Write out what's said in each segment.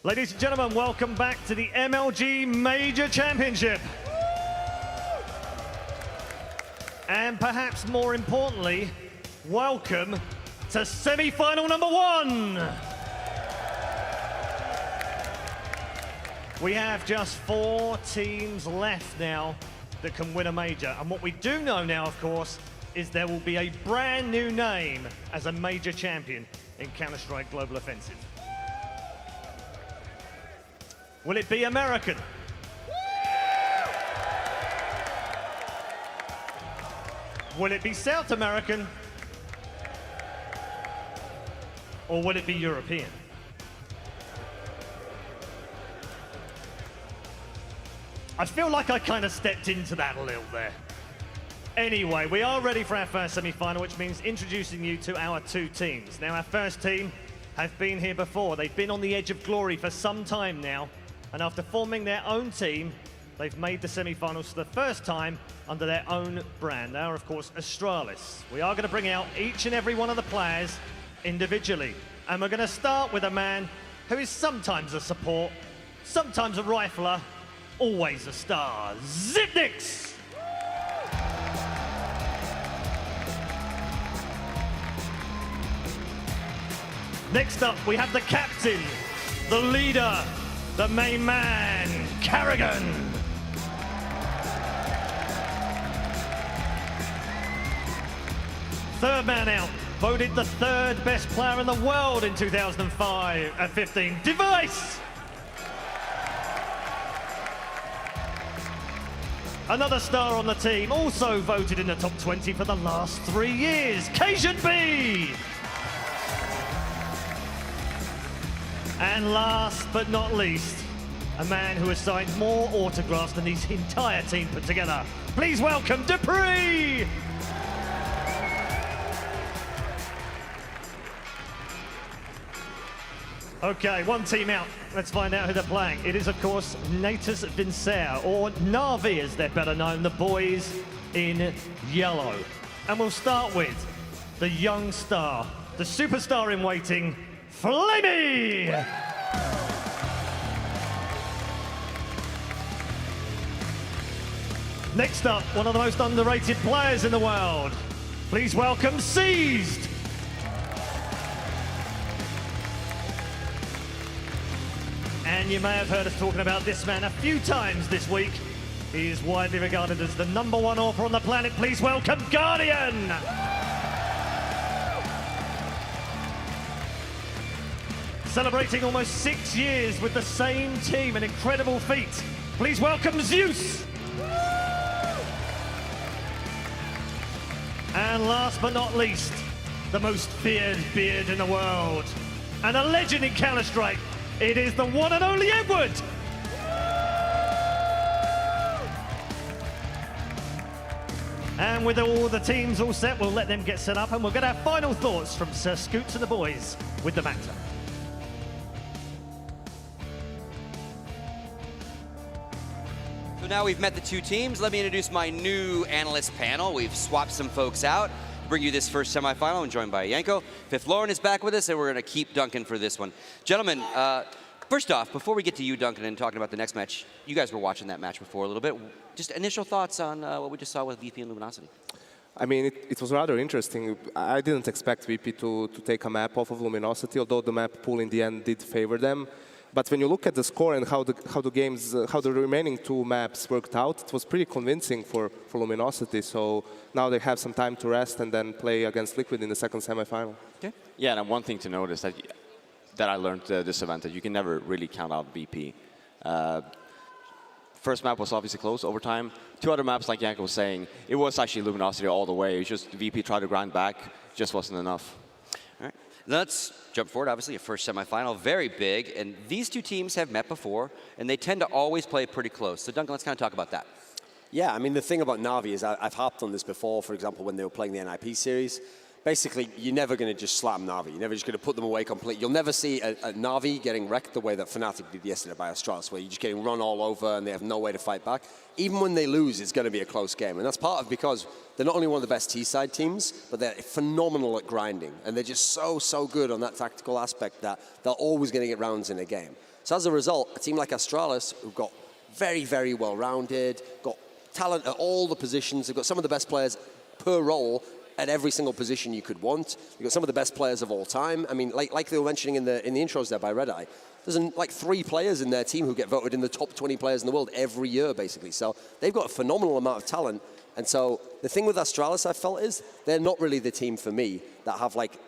Ladies and gentlemen, welcome back to the MLG Major Championship. And perhaps more importantly, welcome to semi-final number 1. We have just 4 teams left now that can win a major. And what we do know now, of course, is there will be a brand new name as a major champion in Counter-Strike Global Offensive. Will it be American? Will it be South American? Or will it be European? I feel like I kind of stepped into that a little there. Anyway, we are ready for our first semi-final, which means introducing you to our 2 teams. Now, our first team have been here before. They've been on the edge of glory for some time now. And after forming their own team, they've made the semi-finals for the first time under their own brand. They are, of course, Astralis. We are going to bring out each and every one of the players individually. And we're going to start with a man who is sometimes a support, sometimes a rifler, always a star, Zipnix! Next up, we have the captain, the leader, the main man, Carrigan. Third man out, voted the 3rd best player in the world in 2015, Device. Another star on the team, also voted in the top 20 for the last 3 years, Cajun B. And last but not least, a man who has signed more autographs than his entire team put together. Please welcome Dupree! Okay, 1 team out. Let's find out who they're playing. It is, of course, Natus Vincer, or Na'Vi as they're better known, the boys in yellow. And we'll start with the young star, the superstar in waiting, Flamey! Next up, one of the most underrated players in the world. Please welcome Seized! And you may have heard us talking about this man a few times this week. He is widely regarded as the #1 AWPer on the planet. Please welcome Guardian! Celebrating almost 6 years with the same team, an incredible feat. Please welcome Zeus! And last but not least, the most feared beard in the world, and a legend in Counter-Strike, it is the one and only Edward! And with all the teams all set, we'll let them get set up and we'll get our final thoughts from Sir Scoots and the boys with the matter. So now we've met the 2 teams. Let me introduce my new analyst panel. We've swapped some folks out to bring you this first semifinal. I'm joined by Yanko. Fifth Lauren is back with us, and we're going to keep Duncan for this one. Gentlemen, first off, before we get to you, Duncan, and talking about the next match, you guys were watching that match before a little bit. Just initial thoughts on what we just saw with VP and Luminosity. I mean, it was rather interesting. I didn't expect VP to take a map off of Luminosity, although the map pool in the end did favor them. But when you look at the score and how the remaining 2 maps worked out, it was pretty convincing for Luminosity. So now they have some time to rest and then play against Liquid in the second semifinal. Okay. Yeah, and one thing to notice that I learned this event, that you can never really count out VP. First map was obviously close, overtime. 2 other maps, like Yanko was saying, it was actually Luminosity all the way. It was just VP tried to grind back, just wasn't enough. All right, let's jump forward. Obviously, a first semifinal, very big. And these 2 teams have met before, and they tend to always play pretty close. So Duncan, let's kind of talk about that. Yeah, I mean, the thing about Na'Vi is I've hopped on this before, for example, when they were playing the NIP series. basically, you're never going to just slam Na'Vi. You're never just going to put them away completely. You'll never see a Na'Vi getting wrecked the way that Fnatic did yesterday by Astralis, where you're just getting run all over and they have no way to fight back. Even when they lose, it's going to be a close game. And that's part of because they're not only one of the best T-side teams, but they're phenomenal at grinding. And they're just so good on that tactical aspect that they're always going to get rounds in a game. So as a result, a team like Astralis, who've got very well-rounded, got talent at all the positions, they've got some of the best players per role at every single position you could want. You've got some of the best players of all time. I mean, like they were mentioning in the intros there by Red Eye, there's like 3 players in their team who get voted in the top 20 players in the world every year, basically. So they've got a phenomenal amount of talent. And so the thing with Astralis, I felt, is they're not really the team for me that have like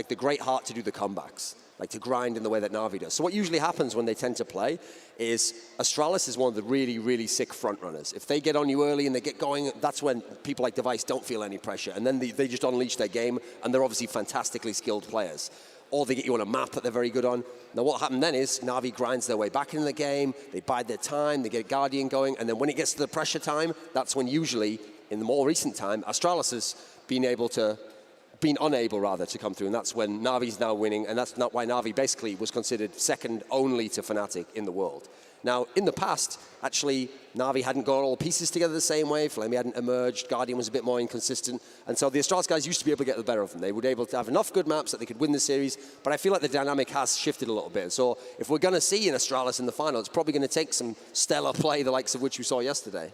the great heart to do the comebacks, like to grind in the way that Na'Vi does. So what usually happens when they tend to play is Astralis is one of the really sick front runners. If they get on you early and they get going, that's when people like Device don't feel any pressure. And then they just unleash their game, and they're obviously fantastically skilled players. Or they get you on a map that they're very good on. Now what happened then is Na'Vi grinds their way back into the game, they bide their time, they get Guardian going, and then when it gets to the pressure time, that's when usually, in the more recent time, Astralis has been unable to come through, and that's when Na'Vi's now winning, and that's not why Na'Vi basically was considered second only to Fnatic in the world. Now, in the past, actually, Na'Vi hadn't got all the pieces together the same way, Flamey hadn't emerged, Guardian was a bit more inconsistent, and so the Astralis guys used to be able to get the better of them. They were able to have enough good maps that they could win the series, but I feel like the dynamic has shifted a little bit. So if we're going to see an Astralis in the final, it's probably going to take some stellar play, the likes of which we saw yesterday.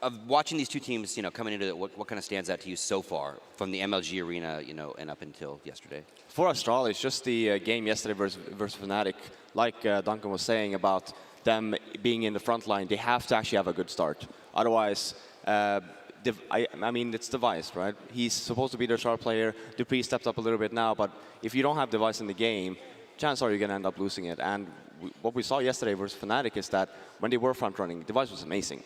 Of watching these two teams, coming into it, what kind of stands out to you so far from the MLG arena, and up until yesterday? For Astralis, just the game yesterday versus Fnatic, like Duncan was saying about them being in the front line, they have to actually have a good start. Otherwise, I mean, it's Device, right? He's supposed to be their star player. Dupree stepped up a little bit now, but if you don't have Device in the game, chances are you're going to end up losing it. And what we saw yesterday versus Fnatic is that when they were front running, Device was amazing.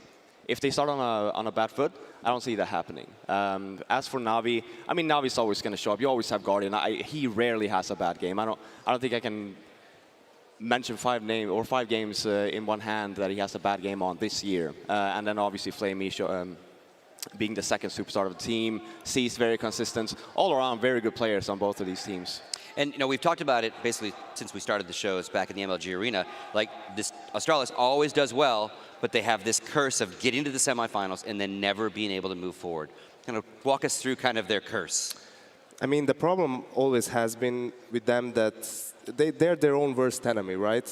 If they start on a bad foot, I don't see that happening. As for Na'Vi, I mean, Navi's always going to show up. You always have Guardian. He rarely has a bad game. I don't think I can mention 5 games in one hand that he has a bad game on this year. And then obviously Flamey being the second superstar of the team, C's very consistent. All around, very good players on both of these teams. And we've talked about it basically since we started the shows back in the MLG arena. Like, this Astralis always does well, but they have this curse of getting to the semifinals and then never being able to move forward. Kind of walk us through kind of their curse. I mean, the problem always has been with them that they're their own worst enemy, right?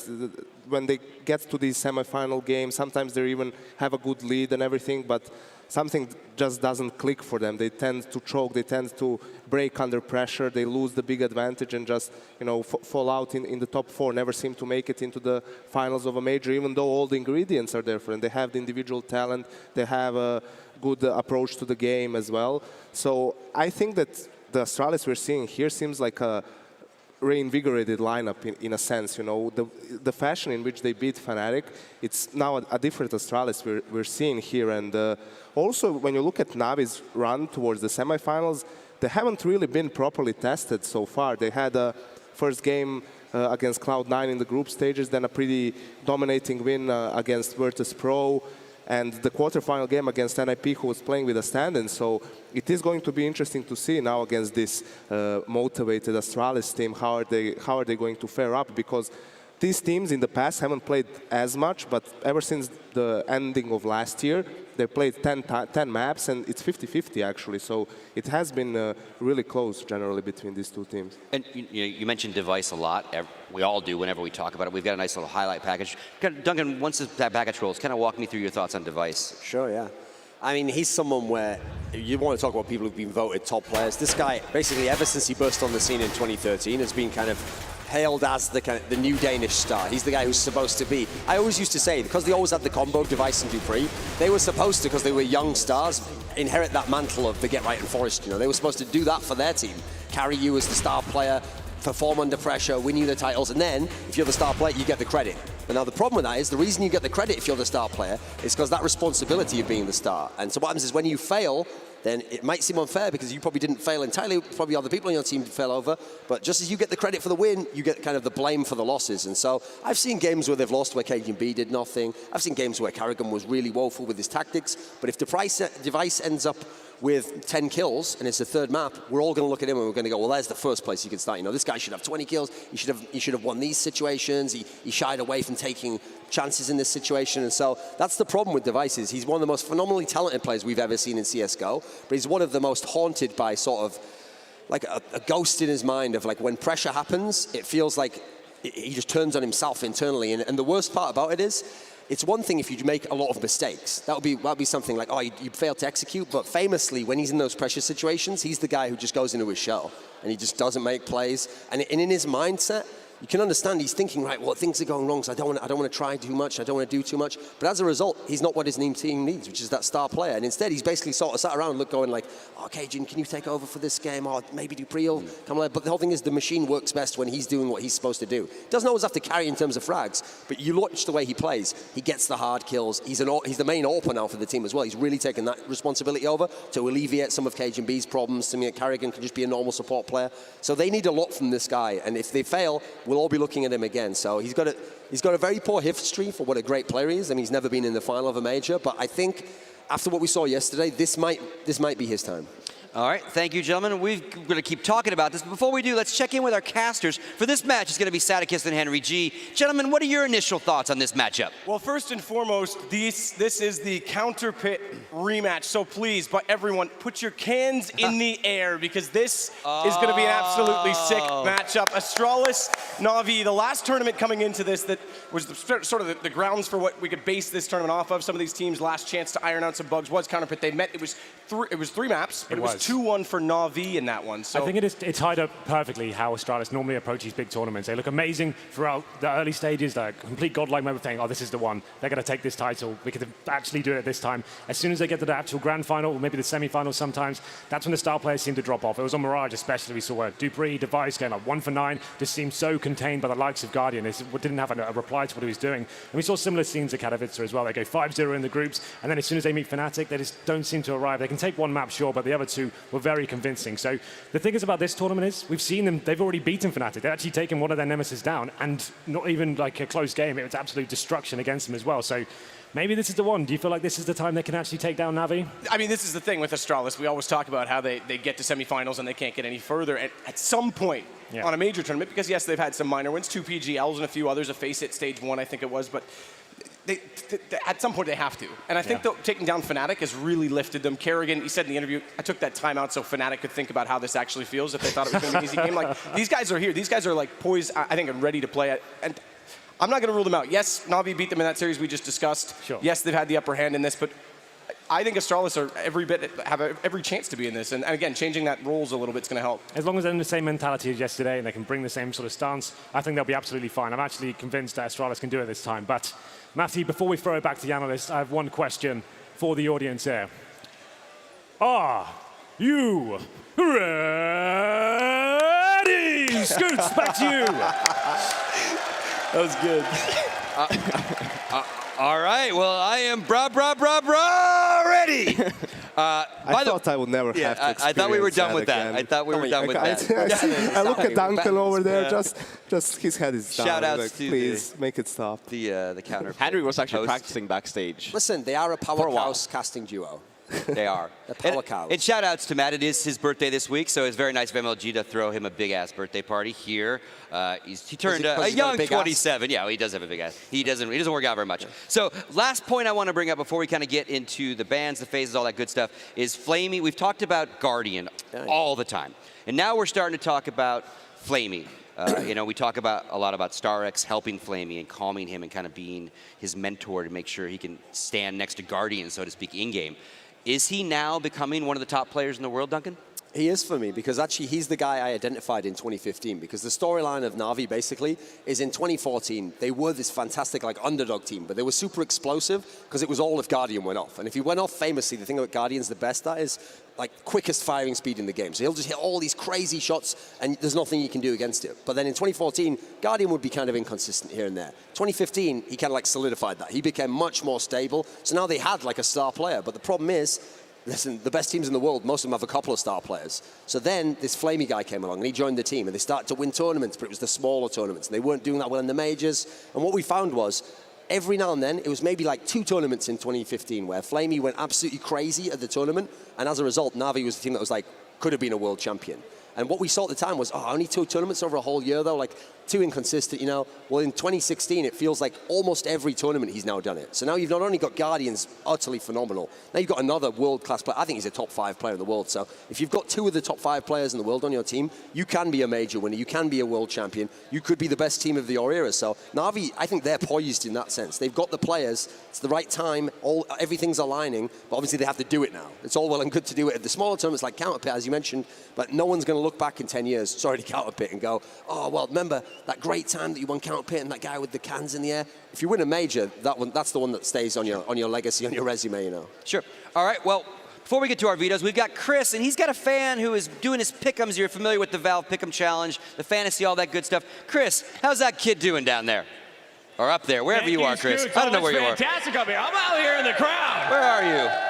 When they get to these semifinal games, sometimes they even have a good lead and everything, but something just doesn't click for them. They tend to choke, they tend to break under pressure, they lose the big advantage and just, fall out in the top 4, never seem to make it into the finals of a major, even though all the ingredients are there for them. They have the individual talent, they have a good approach to the game as well. So I think that the Astralis we're seeing here seems like a reinvigorated lineup in a sense, the fashion in which they beat Fnatic, it's now a different Astralis we're seeing here. And also, when you look at Navi's run towards the semifinals, they haven't really been properly tested so far. They had a first game against Cloud9 in the group stages, then a pretty dominating win against Virtus Pro, and the quarterfinal game against NIP, who was playing with a stand-in. So it is going to be interesting to see now against this motivated Astralis team, how are they going to fare up, because these teams in the past haven't played as much, but ever since the ending of last year, they played 10 maps, and it's 50-50 actually. So it has been really close generally between these two teams. And you mentioned Device a lot. We all do whenever we talk about it. We've got a nice little highlight package. Duncan, once that package rolls, kind of walk me through your thoughts on Device. Sure, yeah. I mean, he's someone where you want to talk about people who've been voted top players. This guy, basically, ever since he burst on the scene in 2013, has been kind of hailed as the new Danish star. He's the guy who's supposed to be. I always used to say, because they always had the combo, Device and Dupree, they were supposed to, because they were young stars, inherit that mantle of the Get Right and Forest. They were supposed to do that for their team, carry you as the star player, perform under pressure, win you the titles, and then, if you're the star player, you get the credit. But now the problem with that is, the reason you get the credit if you're the star player is because that responsibility of being the star. And so what happens is, when you fail, then it might seem unfair because you probably didn't fail entirely, probably other people on your team fell over, but just as you get the credit for the win, you get kind of the blame for the losses. And so I've seen games where they've lost where KGB did nothing. I've seen games where Carrigan was really woeful with his tactics, but if Device ends up with 10 kills, and it's the third map, we're all going to look at him and we're going to go, well, there's the first place you can start. You know, this guy should have 20 kills. He should have won these situations. He shied away from taking chances in this situation. And so that's the problem with Devices. He's one of the most phenomenally talented players we've ever seen in CSGO, but he's one of the most haunted by sort of like a ghost in his mind of like when pressure happens, it feels like he just turns on himself internally. And the worst part about it is, it's one thing if you make a lot of mistakes. That would be something like, oh, you failed to execute. But famously, when he's in those pressure situations, he's the guy who just goes into his shell and he just doesn't make plays. And in his mindset, you can understand he's thinking, right, well, things are going wrong, so I don't want to try too much, I don't want to do too much. But as a result, he's not what his team needs, which is that star player. And instead, he's basically sort of sat around going like, oh, Cajun, can you take over for this game? Or maybe do pre-ul, come on. But the whole thing is the machine works best when he's doing what he's supposed to do. Doesn't always have to carry in terms of frags, but you watch the way he plays. He gets the hard kills. He's the main AWPer now for the team as well. He's really taken that responsibility over to alleviate some of Cajun B's problems. Something like Carrigan can just be a normal support player. So they need a lot from this guy. And if they fail, we'll all be looking at him again. So he's got a very poor history for what a great player he is. I mean, he's never been in the final of a major, but I think after what we saw yesterday, this might be his time. All right, thank you, gentlemen. We're going to keep talking about this, but before we do, let's check in with our casters. For this match, it's going to be Sadakist and Henry G. Gentlemen, what are your initial thoughts on this matchup? Well, first and foremost, this is the counter pit rematch, so please, but everyone, put your cans in the air, because this is going to be an absolutely sick matchup. Astralis, Na'Vi, the last tournament coming into this that was sort of the grounds for what we could base this tournament off of. Some of these teams' last chance to iron out some bugs was counter pit. They met, it was three maps, but it was 2-1 for Na'Vi in that one. So I think it tied up perfectly how Astralis normally approaches big tournaments. They look amazing throughout the early stages, the complete godlike moment, thinking, oh, this is the one. They're going to take this title. We could actually do it this time. As soon as they get to the actual grand final, or maybe the semi-final sometimes, that's when the star players seem to drop off. It was on Mirage especially. We saw where Dupree, Device going like 1 for 9. Just seemed so contained by the likes of Guardian. They didn't have a reply to what he was doing. And we saw similar scenes at Katowice as well. They go 5-0 in the groups, and then as soon as they meet Fnatic, they just don't seem to arrive. They can take one map, sure, but the other two were very convincing. So the thing is about this tournament is we've seen them, they've already beaten Fnatic. They've actually taken one of their nemesis down, and not even like a close game. It was absolute destruction against them as well. So maybe this is the one. Do you feel like this is the time they can actually take down Na'Vi? I mean, this is the thing with Astralis. We always talk about how they get to semifinals and they can't get any further. At some point on a major tournament, because yes, they've had some minor wins, 2 PGLs and a few others, a Face It stage 1, I think it was, but at some point they have to. And I think taking down Fnatic has really lifted them. Kerrigan, he said in the interview, I took that time out so Fnatic could think about how this actually feels if they thought it was going to be an easy game. Like, these guys are here. These guys are like poised, I think, and ready to play it. And I'm not going to rule them out. Yes, Na'Vi beat them in that series we just discussed. Sure. Yes, they've had the upper hand in this, but I think Astralis have every chance to be in this. And again, changing that roles a little bit is going to help. As long as they're in the same mentality as yesterday and they can bring the same sort of stance, I think they'll be absolutely fine. I'm actually convinced that Astralis can do it this time. But Matthew, before we throw it back to the analysts, I have one question for the audience here. Are you ready? Scoots, back to you. That was good. All right, well, I am ready. I thought I would never have to experience I thought we were done with that. again. I thought we were done with that. I look at Duncan over there, just his head is down. Shout outs like, to please make it stop. The counter. Henry was actually host. practicing backstage. Listen, they are a powerhouse casting duo. They are. They're power cows. And shout outs to Matt. It is his birthday this week, so it's very nice of MLG to throw him a big ass birthday party here. He turned a young 27. Yeah, well, he does have a big ass. He doesn't work out very much. So last point I want to bring up before we kind of get into the bands, the phases, all that good stuff is Flamey. We've talked about Guardian all the time, and now we're starting to talk about Flamey. You know, we talk a lot about StarX helping Flamey and calming him and kind of being his mentor to make sure he can stand next to Guardian, so to speak, in game. Is he now becoming one of the top players in the world, Duncan? He is for me, because actually he's the guy I identified in 2015, because the storyline of Na'Vi basically is in 2014, they were this fantastic like underdog team, but they were super explosive because it was all if Guardian went off. And if he went off famously, the thing about Guardian's the best at is like quickest firing speed in the game. So he'll just hit all these crazy shots and there's nothing you can do against it. But then in 2014, Guardian would be kind of inconsistent here and there. 2015, he kind of like solidified that. He became much more stable. So now they had like a star player, but the problem is, listen, the best teams in the world, most of them have a couple of star players. So then this Flamey guy came along and he joined the team and they started to win tournaments, but it was the smaller tournaments. And they weren't doing that well in the majors. And what we found was every now and then, it was maybe like 2 tournaments in 2015 where Flamey went absolutely crazy at the tournament, and as a result, Na'Vi was the team that was like, could have been a world champion. And what we saw at the time was, only 2 tournaments over a whole year though, like too inconsistent, you know. Well, in 2016, it feels like almost every tournament he's now done it. So now you've not only got Guardians utterly phenomenal, now you've got another world-class player. I think he's a top 5 player in the world. So if you've got 2 of the top 5 players in the world on your team, you can be a major winner, you can be a world champion, you could be the best team of your era. So Na'Vi, I think they're poised in that sense. They've got the players, it's the right time, everything's aligning, but obviously they have to do it now. It's all well and good to do it at the smaller tournaments like Counterpit, as you mentioned, but no one's going to look back in 10 years, sorry to Counterpit, and go, oh, well, remember that great time that you won Counterpit and that guy with the cans in the air? If you win a major, that's the one that stays on your legacy, on your resume, you know. Sure. All right, well, before we get to our vetoes, we've got Chris, and he's got a fan who is doing his pick'ems. You're familiar with the Valve Pick'em Challenge, the fantasy, all that good stuff. Chris, how's that kid doing down there? Or up there, wherever you are, Chris. I don't know where you are. Fantastic up here. I'm out here in the crowd. Where are you?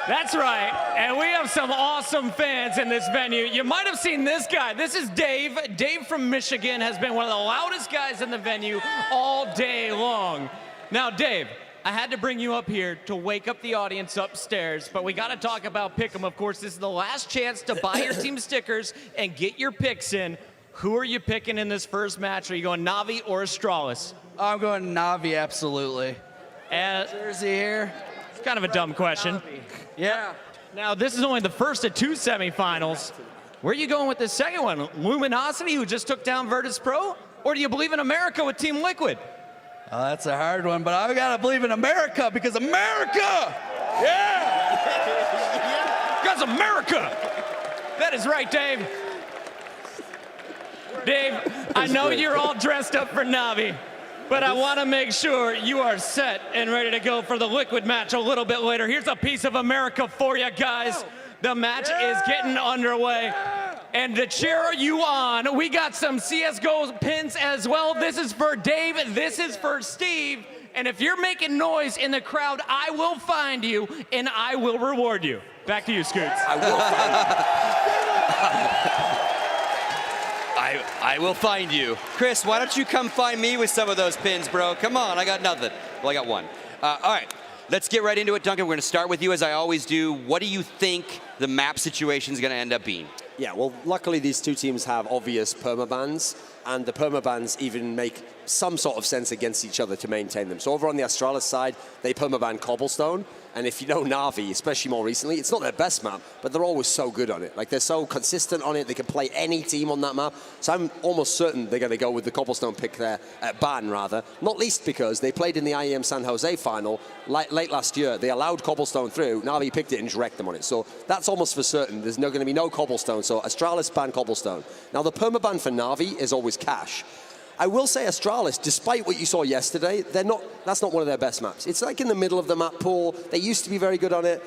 That's right, and we have some awesome fans in this venue. You might have seen this guy. This is Dave. Dave from Michigan has been one of the loudest guys in the venue all day long. Now, Dave, I had to bring you up here to wake up the audience upstairs, but we got to talk about Pick'em. Of course, this is the last chance to buy your team stickers and get your picks in. Who are you picking in this first match? Are you going Na'Vi or Astralis? I'm going Na'Vi, absolutely. Jersey here. It's kind of a dumb question. Na'Vi. Yeah. Now, this is only the first of 2 semifinals. Where are you going with the second one? Luminosity, who just took down Virtus Pro? Or do you believe in America with Team Liquid? That's a hard one, but I gotta believe in America because America! Yeah! Because America! That is right, Dave. Dave, I know you're all dressed up for Na'Vi, but I want to make sure you are set and ready to go for the Liquid match a little bit later. Here's a piece of America for you guys. The match is getting underway. And to cheer you on, we got some CSGO pins as well. This is for Dave, this is for Steve. And if you're making noise in the crowd, I will find you and I will reward you. Back to you, Scoots. I will find you. I will find you. Chris, why don't you come find me with some of those pins, bro? Come on, I got nothing. Well, I got one. All right, let's get right into it, Duncan. We're going to start with you, as I always do. What do you think the map situation is going to end up being? Yeah, well, luckily these 2 teams have obvious permabans, and the permabans even make some sort of sense against each other to maintain them. So over on the Astralis side, they permaban Cobblestone, and if you know Na'Vi, especially more recently, it's not their best map, but they're always so good on it. Like, they're so consistent on it, they can play any team on that map. So I'm almost certain they're going to go with the Cobblestone pick there, at ban rather, not least because they played in the IEM San Jose final late last year. They allowed Cobblestone through, Na'Vi picked it and just wrecked them on it. So that's almost for certain. There's going to be no Cobblestone, so Astralis ban Cobblestone. Now the permaban for Na'Vi is always Cash. I will say Astralis, despite what you saw yesterday, that's not one of their best maps. It's like in the middle of the map pool. They used to be very good on it.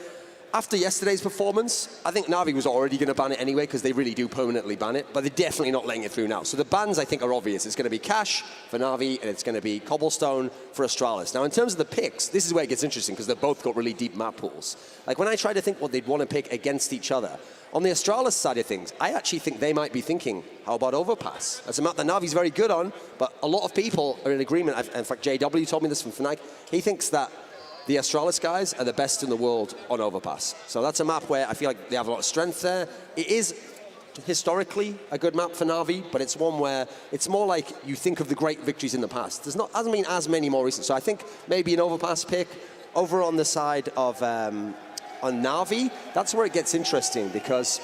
After yesterday's performance, I think Na'Vi was already going to ban it anyway because they really do permanently ban it, but they're definitely not letting it through now. So the bans, I think, are obvious. It's going to be Cash for Na'Vi, and it's going to be Cobblestone for Astralis. Now, in terms of the picks, this is where it gets interesting because they've both got really deep map pools. Like, when I try to think what they'd want to pick against each other, on the Astralis side of things, I actually think they might be thinking, how about Overpass? That's a map that Na'Vi's very good on, but a lot of people are in agreement. In fact, JW told me this from Fnatic. He thinks that the Astralis guys are the best in the world on Overpass. So that's a map where I feel like they have a lot of strength there. It is historically a good map for Na'Vi, but it's one where it's more like you think of the great victories in the past. Hasn't been as many more recent. So I think maybe an Overpass pick over on the side of on Na'Vi. That's where it gets interesting because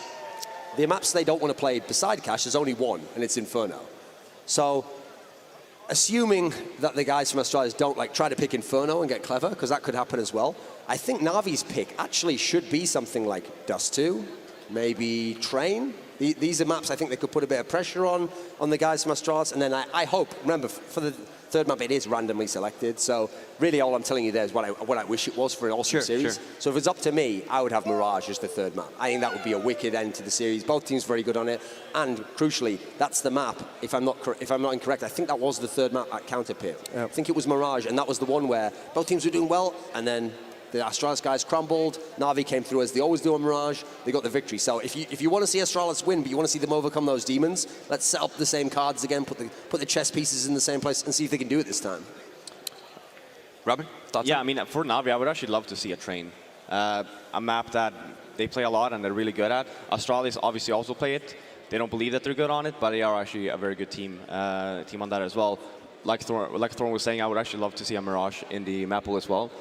the maps they don't want to play beside Cash, there's only one, and it's Inferno. So assuming that the guys from Astralis don't try to pick Inferno and get clever, because that could happen as well, I think Na'Vi's pick actually should be something like Dust 2, maybe Train. These are maps I think they could put a bit of pressure on the guys from Astralis, and then I hope, remember, for the third map it is randomly selected, so really all I'm telling you there is what I wish it was for an awesome series. Sure. So if it's up to me, I would have Mirage as the third map. I think that would be a wicked end to the series. Both teams very good on it, and crucially, that's the map. If I'm not incorrect, I think that was the third map at Counterpit. Yep. I think it was Mirage, and that was the one where both teams were doing well, and then the Astralis guys crumbled. Na'Vi came through as they always do on Mirage. They got the victory. So if you want to see Astralis win, but you want to see them overcome those demons, let's set up the same cards again, put the chess pieces in the same place, and see if they can do it this time. Robin, thoughts? Yeah, I mean, for Na'Vi, I would actually love to see a train. A map that they play a lot and they're really good at. Astralis obviously also play it. They don't believe that they're good on it, but they are actually a very good team on that as well. Like Thorn was saying, I would actually love to see a Mirage in the map pool as well.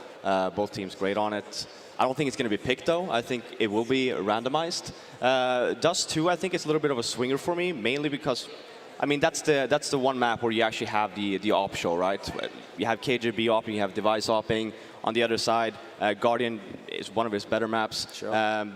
Both teams great on it. I don't think it's going to be picked, though. I think it will be randomized. Dust 2, I think it's a little bit of a swinger for me, mainly because, I mean, that's the one map where you actually have the op show, right? You have KJB opping, you have device opping. On the other side, Guardian is one of his better maps. Sure.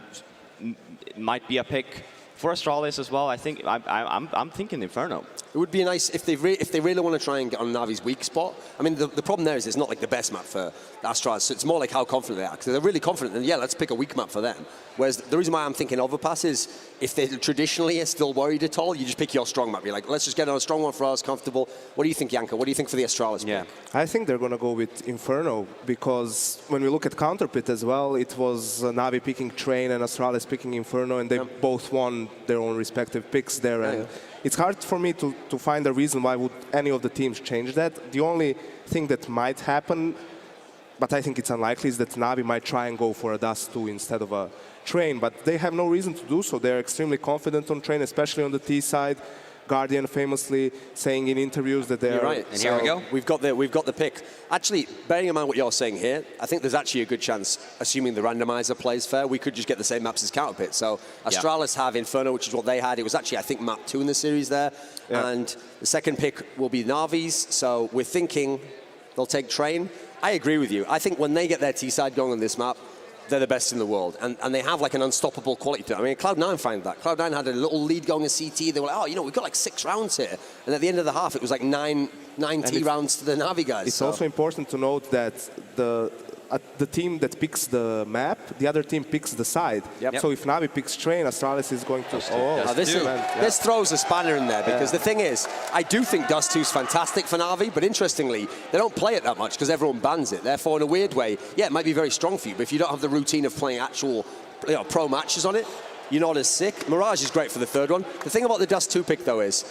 It might be a pick. For Astralis as well, I think I'm thinking Inferno. It would be nice if they really want to try and get on Navi's weak spot. I mean, the problem there is it's not like the best map for Astralis. So it's more like how confident they are. Because they're really confident, and yeah, let's pick a weak map for them. Whereas the reason why I'm thinking Overpass is if they traditionally are still worried at all, you just pick your strong map. You're like, let's just get on a strong one for us, comfortable. What do you think, Janko? What do you think for the Astralis pick? I think they're going to go with Inferno because when we look at Counterpit as well, it was Navi picking Train and Astralis picking Inferno, and they both won their own respective picks there. And it's hard for me to find a reason why would any of the teams change that. The only thing that might happen, but I think it's unlikely, is that Navi might try and go for a Dust 2 instead of a Train, but they have no reason to do so. They're extremely confident on Train, especially on the T side. Guardian famously saying in interviews that they're... You're right. And here we go. We've got the pick. Actually, bearing in mind what you're saying here, I think there's actually a good chance, assuming the randomizer plays fair, we could just get the same maps as Counterpit. So Astralis have Inferno, which is what they had. It was actually, I think, map 2 in the series there. Yeah. And the second pick will be Navi's. So we're thinking they'll take Train. I agree with you. I think when they get their T-side going on this map, they're the best in the world. And they have like an unstoppable quality to it. I mean, Cloud9 found that. Cloud9 had a little lead going in CT. They were like, oh, you know, we've got like 6 rounds here. And at the end of the half, it was like 9 T rounds to the Navi guys. It's also important to note that the team that picks the map, the other team picks the side. Yep. So if Navi picks Train, Astralis is going to... This throws a spanner in there because the thing is, I do think Dust 2 is fantastic for Navi, but interestingly, they don't play it that much because everyone bans it. Therefore, in a weird way, yeah, it might be very strong for you, but if you don't have the routine of playing actual pro matches on it, you're not as sick. Mirage is great for the third one. The thing about the Dust 2 pick, though, is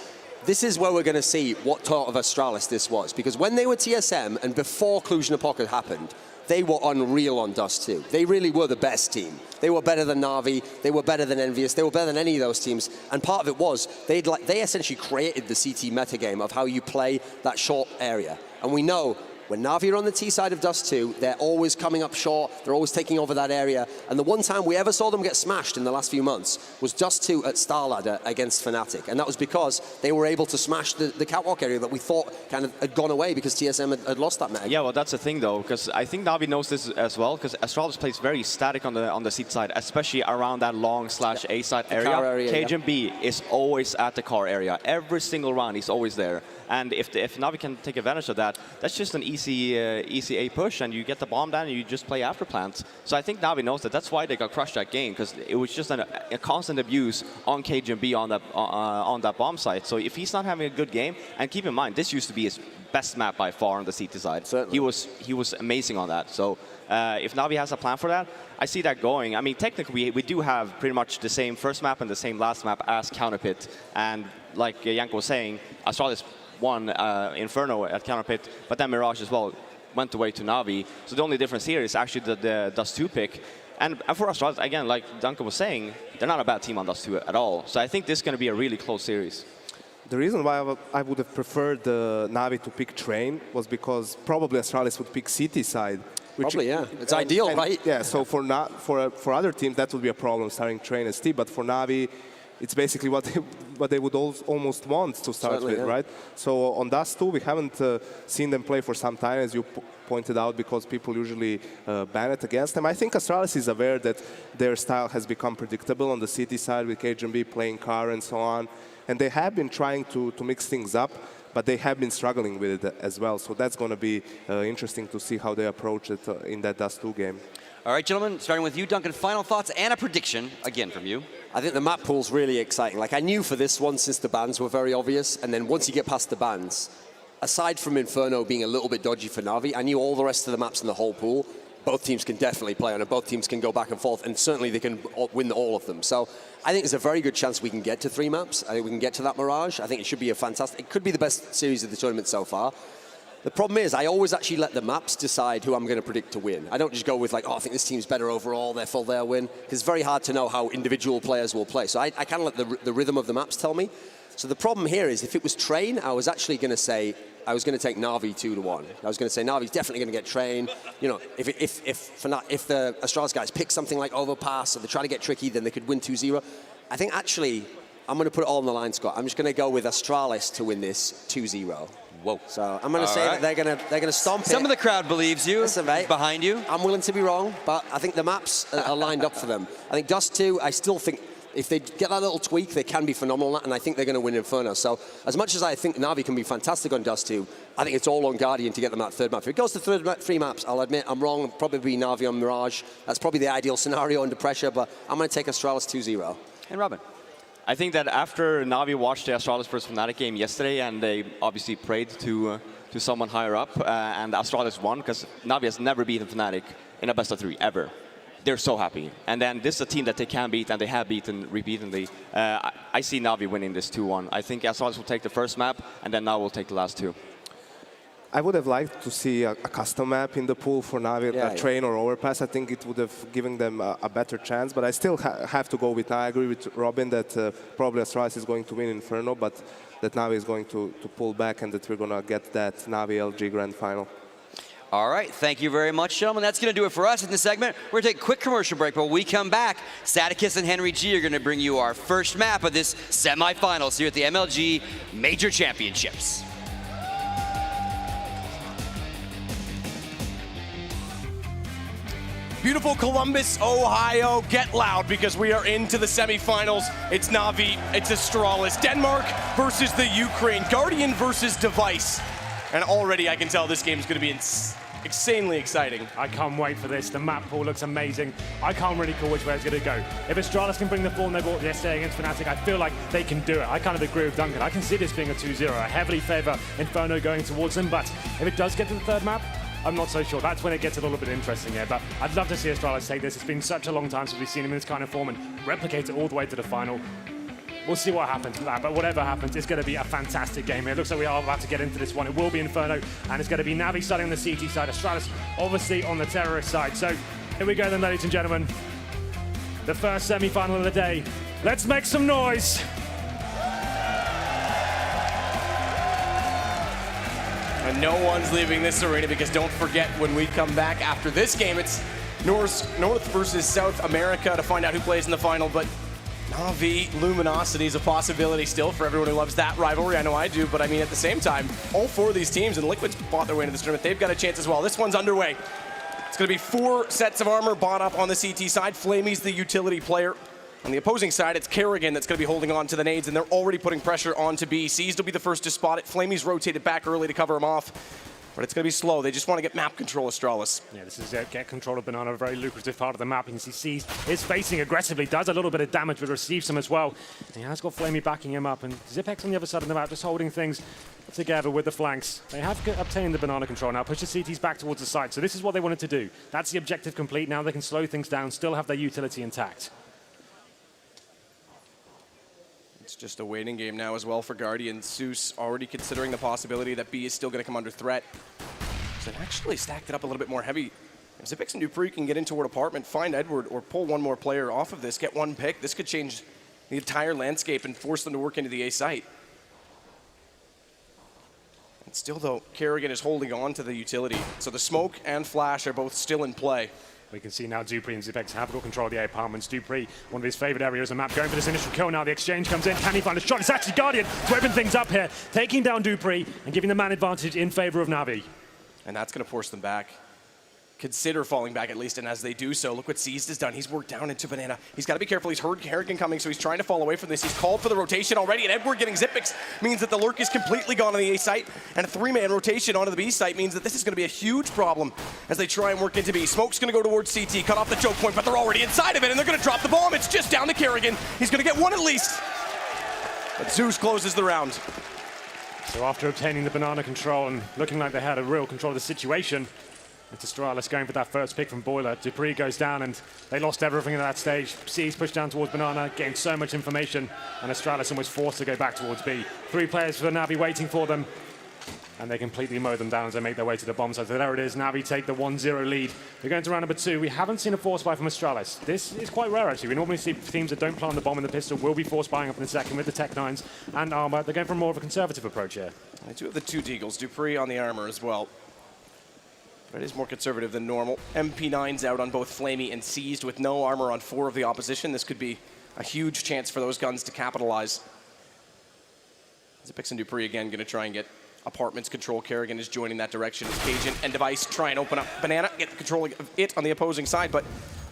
this is where we're going to see what sort of Astralis this was. Because when they were TSM and before Cluj-Napoca happened, they were unreal on Dust 2. They really were the best team. They were better than Na'Vi, they were better than Envious, they were better than any of those teams. And part of it was, they essentially created the CT metagame of how you play that short area. And we know when Na'Vi are on the T side of Dust 2, they're always coming up short, they're always taking over that area. And the one time we ever saw them get smashed in the last few months was Dust 2 at Starladder against Fnatic. And that was because they were able to smash the catwalk area that we thought kind of had gone away because TSM had lost that meta. Yeah, well, that's the thing, though, because I think Na'Vi knows this as well, because Astralis plays very static on the seat side, especially around that long / A side area. KJB is always at the car area. Every single round, he's always there. And if Na'Vi can take advantage of that, that's just an easy A push, and you get the bomb down, and you just play after plants. So I think Na'Vi knows that. That's why they got crushed that game, because it was just a constant abuse on KJB on that bomb site. So if he's not having a good game, and keep in mind, this used to be his best map by far on the CT side. Certainly. He was amazing on that. So if Na'Vi has a plan for that, I see that going. I mean, technically, we do have pretty much the same first map and the same last map as Counterpit. And like Janko was saying, Astralis won Inferno at Counterpit, but then Mirage as well went away to Na'Vi. So the only difference here is actually the Dust 2 pick. And for Astralis, again, like Duncan was saying, they're not a bad team on Dust 2 at all. So I think this is going to be a really close series. The reason why I would have preferred Na'Vi to pick Train was because probably Astralis would pick CT side. Probably, yeah. It's ideal, right? Yeah, so for other teams, that would be a problem starting Train as T, but for Na'Vi, it's basically what they would almost want to start with, right? So on Dust 2, we haven't seen them play for some time, as you pointed out, because people usually ban it against them. I think Astralis is aware that their style has become predictable on the CT side with KJB playing car and so on. And they have been trying to mix things up, but they have been struggling with it as well. So that's going to be interesting to see how they approach it in that Dust 2 game. All right, gentlemen, starting with you, Duncan, final thoughts and a prediction, again, from you. I think the map pool's really exciting. Like, I knew for this one, since the bans were very obvious, and then once you get past the bans, aside from Inferno being a little bit dodgy for Na'Vi, I knew all the rest of the maps in the whole pool, both teams can definitely play on it, both teams can go back and forth, and certainly they can win all of them. So I think there's a very good chance we can get to 3 maps. I think we can get to that Mirage. I think it should be a fantastic, it could be the best series of the tournament so far. The problem is I always actually let the maps decide who I'm going to predict to win. I don't just go with like, oh, I think this team's better overall, therefore they'll win. Because it's very hard to know how individual players will play. So I kind of let the rhythm of the maps tell me. So the problem here is if it was Train, I was actually going to say, I was going to take Na'Vi 2-1. I was going to say Na'Vi's definitely going to get Train. You know, if the Astralis guys pick something like Overpass or they try to get tricky, then they could win 2-0. I think actually, I'm going to put it all on the line, Scott. I'm just going to go with Astralis to win this 2-0. Whoa. So I'm going to say that they're going to stomp it. Some of the crowd believes you. Listen, mate, behind you. I'm willing to be wrong, but I think the maps are lined up for them. I think Dust 2, I still think if they get that little tweak, they can be phenomenal, and I think they're going to win Inferno. So as much as I think Na'Vi can be fantastic on Dust 2, I think it's all on Guardian to get them that third map. If it goes to three maps, I'll admit I'm wrong. It'll probably be Na'Vi on Mirage. That's probably the ideal scenario under pressure, but I'm going to take Astralis 2-0. And Robin. I think that after Na'Vi watched the Astralis vs Fnatic game yesterday, and they obviously prayed to someone higher up, and Astralis won, because Na'Vi has never beaten Fnatic in a best-of-3, ever. They're so happy. And then this is a team that they can beat, and they have beaten repeatedly. I see Na'Vi winning this 2-1. I think Astralis will take the first map, and then now we'll take the last two. I would have liked to see a custom map in the pool for Na'Vi, Train or Overpass. I think it would have given them a better chance, but I still have to go with, I agree with Robin that probably Astralis is going to win Inferno, but that Na'Vi is going to pull back and that we're going to get that Na'Vi LG Grand Final. All right, thank you very much, gentlemen. That's going to do it for us in this segment. We're going to take a quick commercial break, but when we come back, Staticus and Henry G are going to bring you our first map of this semifinals here at the MLG Major Championships. Beautiful Columbus, Ohio. Get loud because we are into the semifinals. It's Na'Vi, it's Astralis. Denmark versus the Ukraine. Guardian versus Device. And already I can tell this game is going to be insanely exciting. I can't wait for this. The map pool looks amazing. I can't really call which way it's going to go. If Astralis can bring the form they brought yesterday against Fnatic, I feel like they can do it. I kind of agree with Duncan. I can see this being a 2-0. I heavily favor Inferno going towards them, but if it does get to the third map, I'm not so sure. That's when it gets a little bit interesting here, but I'd love to see Astralis take this. It's been such a long time since we've seen him in this kind of form and replicate it all the way to the final. We'll see what happens with that, but whatever happens, it's going to be a fantastic game here. It looks like we are about to get into this one. It will be Inferno, and it's going to be Na'Vi starting on the CT side, Astralis obviously on the terrorist side. So here we go then, ladies and gentlemen. The first semi-final of the day. Let's make some noise. And no one's leaving this arena because don't forget when we come back after this game, it's North versus South America to find out who plays in the final, but Na'Vi Luminosity is a possibility still for everyone who loves that rivalry. I know I do, but I mean, at the same time, all four of these teams, and Liquid's bought their way into this tournament, they've got a chance as well. This one's underway. It's going to be 4 sets of armor bought up on the CT side. Flamey's the utility player. On the opposing side, it's Kerrigan that's going to be holding on to the nades, and they're already putting pressure onto B. Seized will be the first to spot it. Flamey's rotated back early to cover him off. But it's going to be slow. They just want to get map control, Astralis. Yeah, this is get control of Banana, a very lucrative part of the map. You can see Seized is facing aggressively, does a little bit of damage, but receives some as well. And he has got Flamey backing him up, and Zipex on the other side of the map just holding things together with the flanks. They have obtained the Banana control now, push the CTs back towards the side. So this is what they wanted to do. That's the objective complete. Now they can slow things down, still have their utility intact. It's just a waiting game now as well for Guardian. Zeus already considering the possibility that B is still going to come under threat. So they actually stacked it up a little bit more heavy. If Zipex and Dupree can get in toward apartment, find Edward, or pull one more player off of this, get one pick, this could change the entire landscape and force them to work into the A site. And still, though, Kerrigan is holding on to the utility. So the smoke and flash are both still in play. We can see now Dupree and Zipex have got control of the A apartments. Dupree, one of his favorite areas of the map, going for this initial kill now. The exchange comes in. Can he find a shot? It's actually Guardian to open things up here, taking down Dupree and giving the man advantage in favor of Na'Vi. And that's going to force them back. Consider falling back at least, and as they do so, look what Seized has done. He's worked down into Banana. He's got to be careful. He's heard Kerrigan coming, so he's trying to fall away from this. He's called for the rotation already, and Edward getting Zipex means that the lurk is completely gone on the A site, and a 3-man rotation onto the B site means that this is going to be a huge problem as they try and work into B. Smoke's going to go towards CT, cut off the choke point, but they're already inside of it, and they're going to drop the bomb. It's just down to Kerrigan. He's going to get one at least. But Zeus closes the round. So after obtaining the Banana control and looking like they had a real control of the situation, it's Astralis going for that first pick from Boiler. Dupree goes down, and they lost everything at that stage. C's pushed down towards Banana, gained so much information, and Astralis almost forced to go back towards B. 3 players for Na'Vi waiting for them. and they completely mow them down as they make their way to the bomb site. So there it is. Navi take the 1-0 lead. We're going to round number 2. We haven't seen a force buy from Astralis. This is quite rare, actually. We normally see teams that don't plant the bomb and the pistol will be force buying up in the second with the Tech 9s and armor. They're going for more of a conservative approach here. I do have the 2 Deagles. Dupree on the armor as well. But it is more conservative than normal. MP9's out on both Flamey and Seized with no armor on 4 of the opposition. This could be a huge chance for those guns to capitalize. Zipix and Dupree again going to try and get apartments control. Kerrigan is joining that direction as Cajun and Device try and open up Banana, get the control of it on the opposing side, but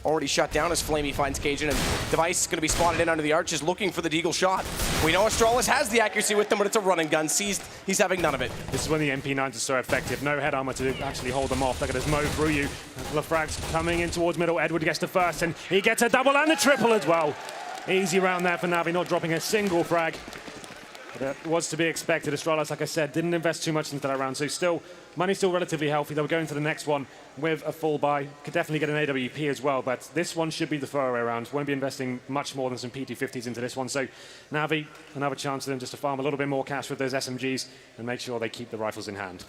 already shut down as Flamey finds Cajun, and Device is going to be spotted in under the arches looking for the Deagle shot. We know Astralis has the accuracy with them, but it's a run and gun. Seized, he's having none of it. This is when the MP9s are so effective. No head armor to actually hold them off. They're going to mow through you. Lafrag's coming in towards middle. Edward gets the first, and he gets a double and a triple as well. Easy round there for Navi, not dropping a single frag. But it was to be expected. Astralis, like I said, didn't invest too much into that round, so still, money's still relatively healthy. They were going to the next one with a full buy. Could definitely get an AWP as well, but this one should be the throwaway round. Won't be investing much more than some PT50s into this one, so Navi, another chance for them just to farm a little bit more cash with those SMGs and make sure they keep the rifles in hand.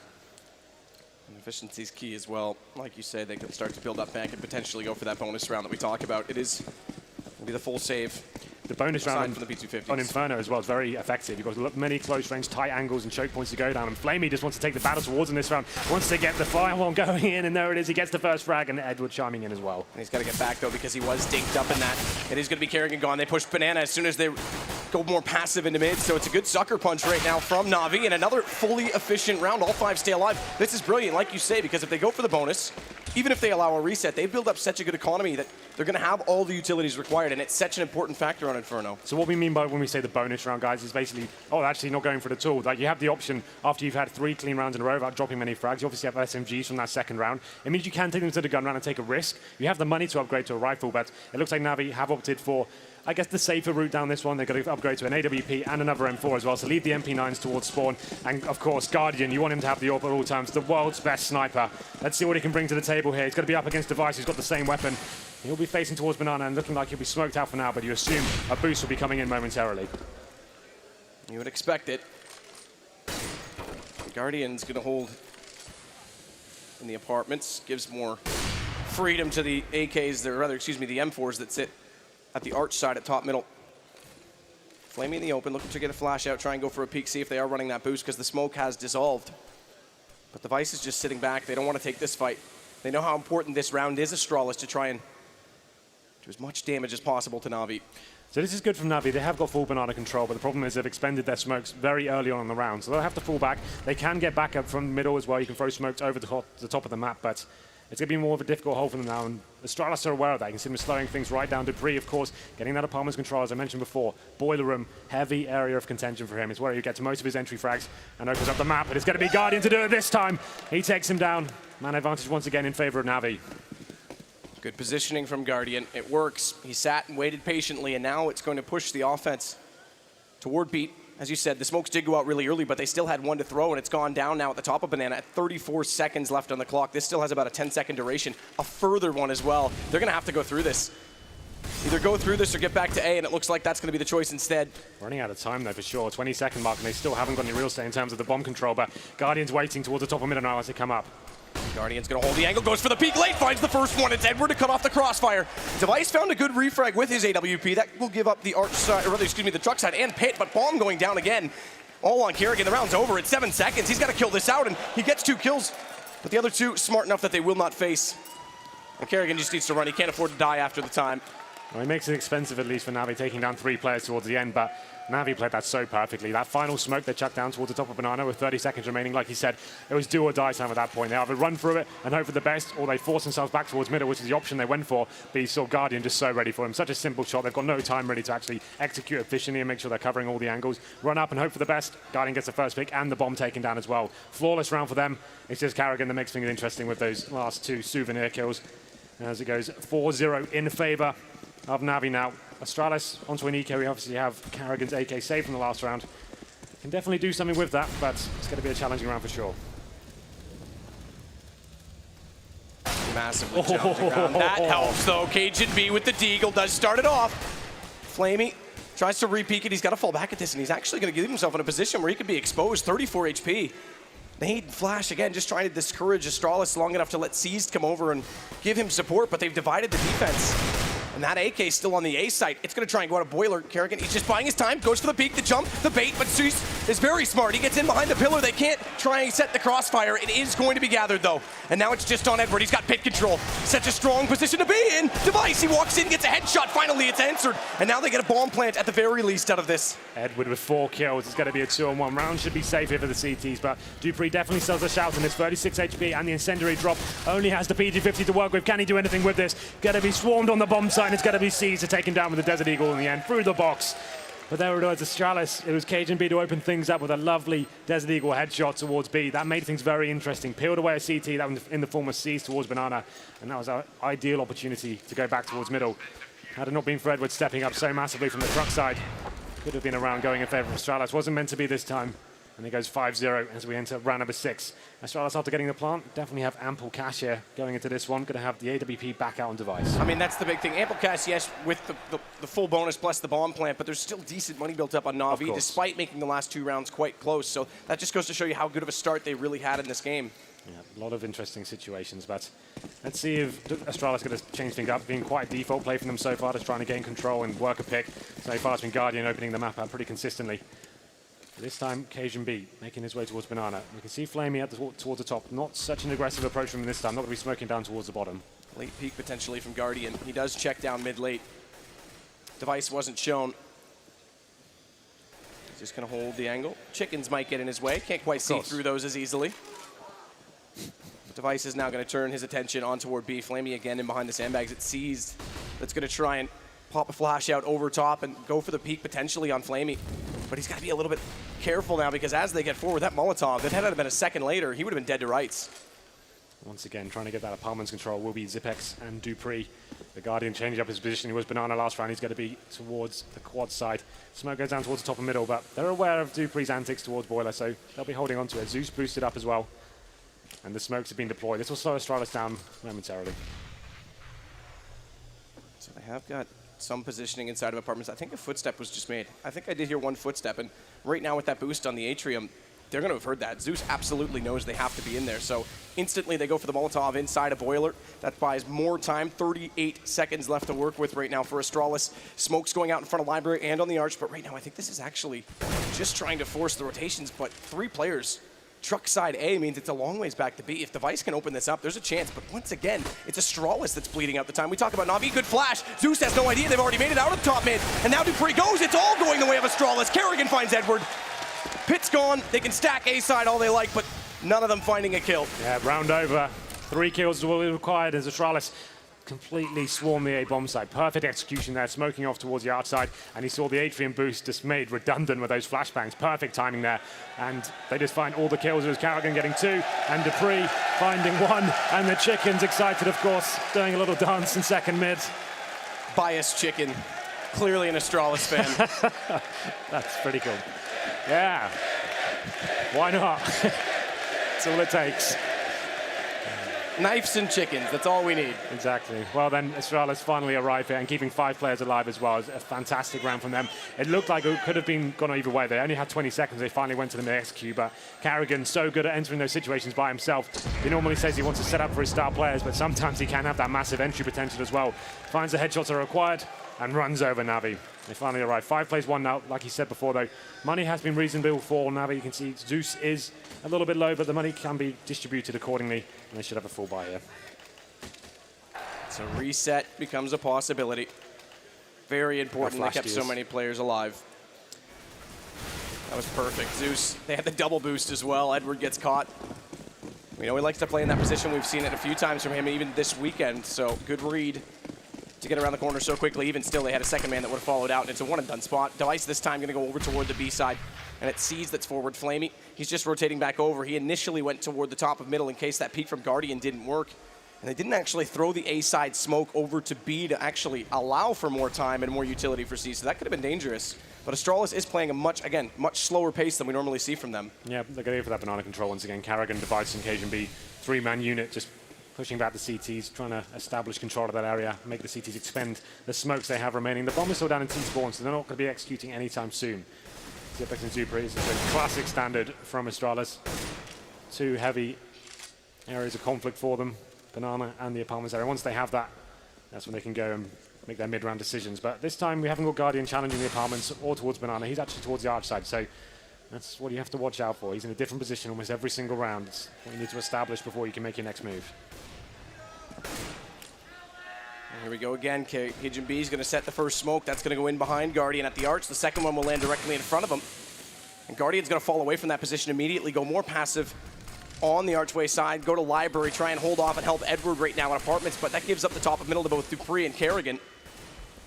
And efficiency's key as well. Like you say, they can start to build up back and potentially go for that bonus round that we talk about. It is going to be the full save. The bonus round for the P250s. on Inferno as well is very effective. You've got many close range, tight angles and choke points to go down. And Flamey just wants to take the battle towards him this round. Wants to get the firewall going in, and there it is. He gets the first frag, and Edward chiming in as well. And he's got to get back, though, because he was dinked up in that. It is going to be Kerrigan gone. They push Banana as soon as they go more passive into mid. So it's a good sucker punch right now from Navi, and another fully efficient round. All 5 stay alive. This is brilliant, like you say, because if they go for the bonus, even if they allow a reset, they build up such a good economy that they're going to have all the utilities required, and it's such an important factor on Inferno. So what we mean by when we say the bonus round, guys, is basically, actually not going for it at all. Like, you have the option, after you've had 3 clean rounds in a row without dropping many frags, you obviously have SMGs from that second round. It means you can take them to the gun round and take a risk. You have the money to upgrade to a rifle, but it looks like Navi have opted for, I guess, the safer route down this one. They're going to upgrade to an AWP and another M4 as well, so leave the MP9s towards spawn. And, of course, Guardian, you want him to have the AWP at all times, the world's best sniper. Let's see what he can bring to the table here. He's going to be up against Device, who's got the same weapon. He'll be facing towards Banana and looking like he'll be smoked out for now, but you assume a boost will be coming in momentarily. You would expect it. Guardian's going to hold in the apartments, gives more freedom to the AKs, or rather, excuse me, the M4s that sit at the arch side at top middle. Flamey in the open, looking to get a flash out, try and go for a peek, see if they are running that boost, because the smoke has dissolved. But the Vice is just sitting back. They don't want to take this fight. They know how important this round is, Astralis, to try and do as much damage as possible to Navi. So this is good from Navi. They have got full Banana control, but the problem is they've expended their smokes very early on in the round. So they'll have to fall back. They can get back up from middle as well. You can throw smokes over the top of the map, but it's going to be more of a difficult hole for them now. And Astralis are aware of that. You can see them slowing things right down. Dupree, of course, getting that apartment's control, as I mentioned before. Boiler room, heavy area of contention for him. It's where he gets most of his entry frags and opens up the map. But it's going to be Guardian to do it this time. He takes him down. Man advantage once again in favor of Navi. Good positioning from Guardian. It works. He sat and waited patiently, and now it's going to push the offense toward Pete. As you said, the smokes did go out really early, but they still had one to throw, and it's gone down now at the top of Banana at 34 seconds left on the clock. This still has about a 10-second duration. A further one as well. They're going to have to go through this. Either go through this or get back to A, and it looks like that's going to be the choice instead. Running out of time, though, for sure. 20-second mark, and they still haven't got any real say in terms of the bomb control, but Guardian's waiting towards the top of middle now as they come up. Guardian's going to hold the angle, goes for the peek late, finds the first one. It's Edward to cut off the crossfire. Device found a good refrag with his AWP. That will give up the arch side, or rather, excuse me, the truck side and pit, but bomb going down again. All on Kerrigan. The round's over at 7 seconds. He's got to kill this out, and he gets 2 kills. But the other 2 smart enough that they will not face. And Kerrigan just needs to run. He can't afford to die after the time. Well, he makes it expensive, at least, for Navi, taking down 3 players towards the end, but Navi played that so perfectly. That final smoke they chucked down towards the top of Banana with 30 seconds remaining, like he said, it was do or die time at that point. They either run through it and hope for the best, or they force themselves back towards middle, which is the option they went for. But you saw Guardian just so ready for him. Such a simple shot. They've got no time really to actually execute efficiently and make sure they're covering all the angles. Run up and hope for the best. Guardian gets the first pick and the bomb taken down as well. Flawless round for them. It's just Kerrigan that makes things interesting with those last 2 souvenir kills. As it goes 4-0 in favor of Navi now. Astralis onto an eco. We obviously have Kerrigan's AK saved from the last round. Can definitely do something with that, but it's going to be a challenging round for sure. Massively challenging round. That helps, though. Cajun B with the Deagle does start it off. Flamey tries to re-peek it. He's got to fall back at this, and he's actually going to get himself in a position where he could be exposed. 34 HP. Nade and Flash, again, just trying to discourage Astralis long enough to let Seized come over and give him support, but they've divided the defense. And that AK is still on the A site. It's going to try and go out of Boiler. Kerrigan, he's just buying his time, goes for the peek, the jump, the bait, but Seized is very smart. He gets in behind the pillar. They can't try and set the crossfire. It is going to be gathered, though. And now it's just on Edward. He's got pit control. Such a strong position to be in. Device, he walks in, gets a headshot. Finally, it's answered. And now they get a bomb plant at the very least out of this. Edward with 4 kills. It's going to be a 2-on-1 round. Should be safe here for the CTs, but Dupree definitely sells a shout in this. 36 HP and the incendiary drop. Only has the PG-50 to work with. Can he do anything with this? Going to be swarmed on the bomb site, and it's going to be seized to take him down with the Desert Eagle in the end, through the box. But there it was, Astralis. It was Cajun B to open things up with a lovely Desert Eagle headshot towards B. That made things very interesting. Peeled away a CT, that was in the form of Seized towards Banana, and that was our ideal opportunity to go back towards middle. Had it not been for Edward stepping up so massively from the truck side, could have been a round going in favor of Astralis. Wasn't meant to be this time. And it goes 5-0 as we enter round number 6. Astralis, after getting the plant, definitely have ample cash here going into this one. Going to have the AWP back out on device. I mean, that's the big thing. Ample cash, yes, with the full bonus plus the bomb plant, but there's still decent money built up on Na'Vi, despite making the last 2 rounds quite close. So that just goes to show you how good of a start they really had in this game. Yeah, a lot of interesting situations, but let's see if Astralis going to change things up. Being quite a default play from them so far, just trying to gain control and work a pick. So far, it's been Guardian opening the map out pretty consistently. This time, Cajun B making his way towards Banana. We can see Flamey towards the top. Not such an aggressive approach from him this time. Not going to be smoking down towards the bottom. Late peek potentially from Guardian. He does check down mid-late. Device wasn't shown. He's just going to hold the angle. Chickens might get in his way. Can't quite see through those as easily. Device is now going to turn his attention on toward B. Flamey again in behind the sandbags. It's Seized. That's going to try and pop a flash out over top and go for the peek potentially on Flamey. But he's got to be a little bit careful now, because as they get forward, that Molotov, if it had been a second later, he would have been dead to rights. Once again, trying to get that apartment's control will be Zipex and Dupree. The Guardian changing up his position. He was Banana last round. He's going to be towards the quad side. Smoke goes down towards the top of middle, but they're aware of Dupree's antics towards Boiler, so they'll be holding on to it. Zeus boosted up as well, and the smokes have been deployed. This will slow Astralis down momentarily. So they have got some positioning inside of apartments. I think a footstep was just made. I think I did hear one footstep, and right now with that boost on the atrium, they're going to have heard that. Zeus absolutely knows they have to be in there, so instantly they go for the Molotov inside a Boiler. That buys more time. 38 seconds left to work with right now for Astralis. Smoke's going out in front of Library and on the arch, but right now I think this is actually just trying to force the rotations, but 3 players. Truck side A means it's a long ways back to B. If Device can open this up, there's a chance. But once again, it's Astralis that's bleeding out the time. We talk about Na'Vi, good flash. Zeus has no idea. They've already made it out of the top mid. And now Dupree goes. It's all going the way of Astralis. Kerrigan finds Edward. Pit's gone. They can stack A side all they like, but none of them finding a kill. Yeah, round over. 3 kills will be required as Astralis completely swarmed the A bomb site. Perfect execution there, smoking off towards the outside, and he saw the atrium boost just made redundant with those flashbangs. Perfect timing there, and they just find all the kills. It was Kerrigan getting 2, and Dupree finding 1, and the Chicken's excited, of course, doing a little dance in second mid. Biased Chicken, clearly an Astralis fan. That's pretty cool. Yeah, why not? That's all it takes. Knives and chickens, that's all we need. Exactly. Well then, Astralis finally arrived here and keeping 5 players alive as well. It was a fantastic round from them. It looked like it could have been gone either way. They only had 20 seconds. They finally went to the next queue, but Kerrigan so good at entering those situations by himself. He normally says he wants to set up for his star players, but sometimes he can have that massive entry potential as well. Finds the headshots are required and runs over Na'Vi. They finally arrive. 5 plays 1 now, like he said before though. Money has been reasonable for Na'Vi. You can see Zeus is a little bit low, but the money can be distributed accordingly, and they should have a full buy here. So reset becomes a possibility. Very important. They kept so many players alive. That was perfect. Zeus, they had the double boost as well. Edward gets caught. We know he likes to play in that position. We've seen it a few times from him, even this weekend. So good read to get around the corner so quickly. Even still, they had a second man that would have followed out, and it's a one-and-done spot. Device this time going to go over toward the B side, and it's Seized that's forward. Flamey, he's just rotating back over. He initially went toward the top of middle in case that peek from Guardian didn't work. And they didn't actually throw the A side smoke over to B to actually allow for more time and more utility for C. So that could have been dangerous. But Astralis is playing a much slower pace than we normally see from them. Yeah, they're going to go for that banana control once again. Kerrigan, Device, and Cajun B. 3-man unit just pushing back the CTs, trying to establish control of that area, make the CTs expend the smokes they have remaining. The bomb is still down in T-spawn, so they're not going to be executing anytime soon. Zipex and Dupree is a classic standard from Astralis. two heavy areas of conflict for them, Banana and the apartments area. Once they have that, that's when they can go and make their mid-round decisions. But this time we haven't got Guardian challenging the apartments or towards Banana. He's actually towards the arch side, so that's what you have to watch out for. He's in a different position almost every single round. It's what you need to establish before you can make your next move. And here we go again. Cajun B is going to set the first smoke. That's going to go in behind Guardian at the arch. The second one will land directly in front of him. And Guardian's going to fall away from that position immediately, go more passive on the archway side, go to Library, try and hold off and help Edward right now in apartments, but that gives up the top of middle to both Dupree and Kerrigan.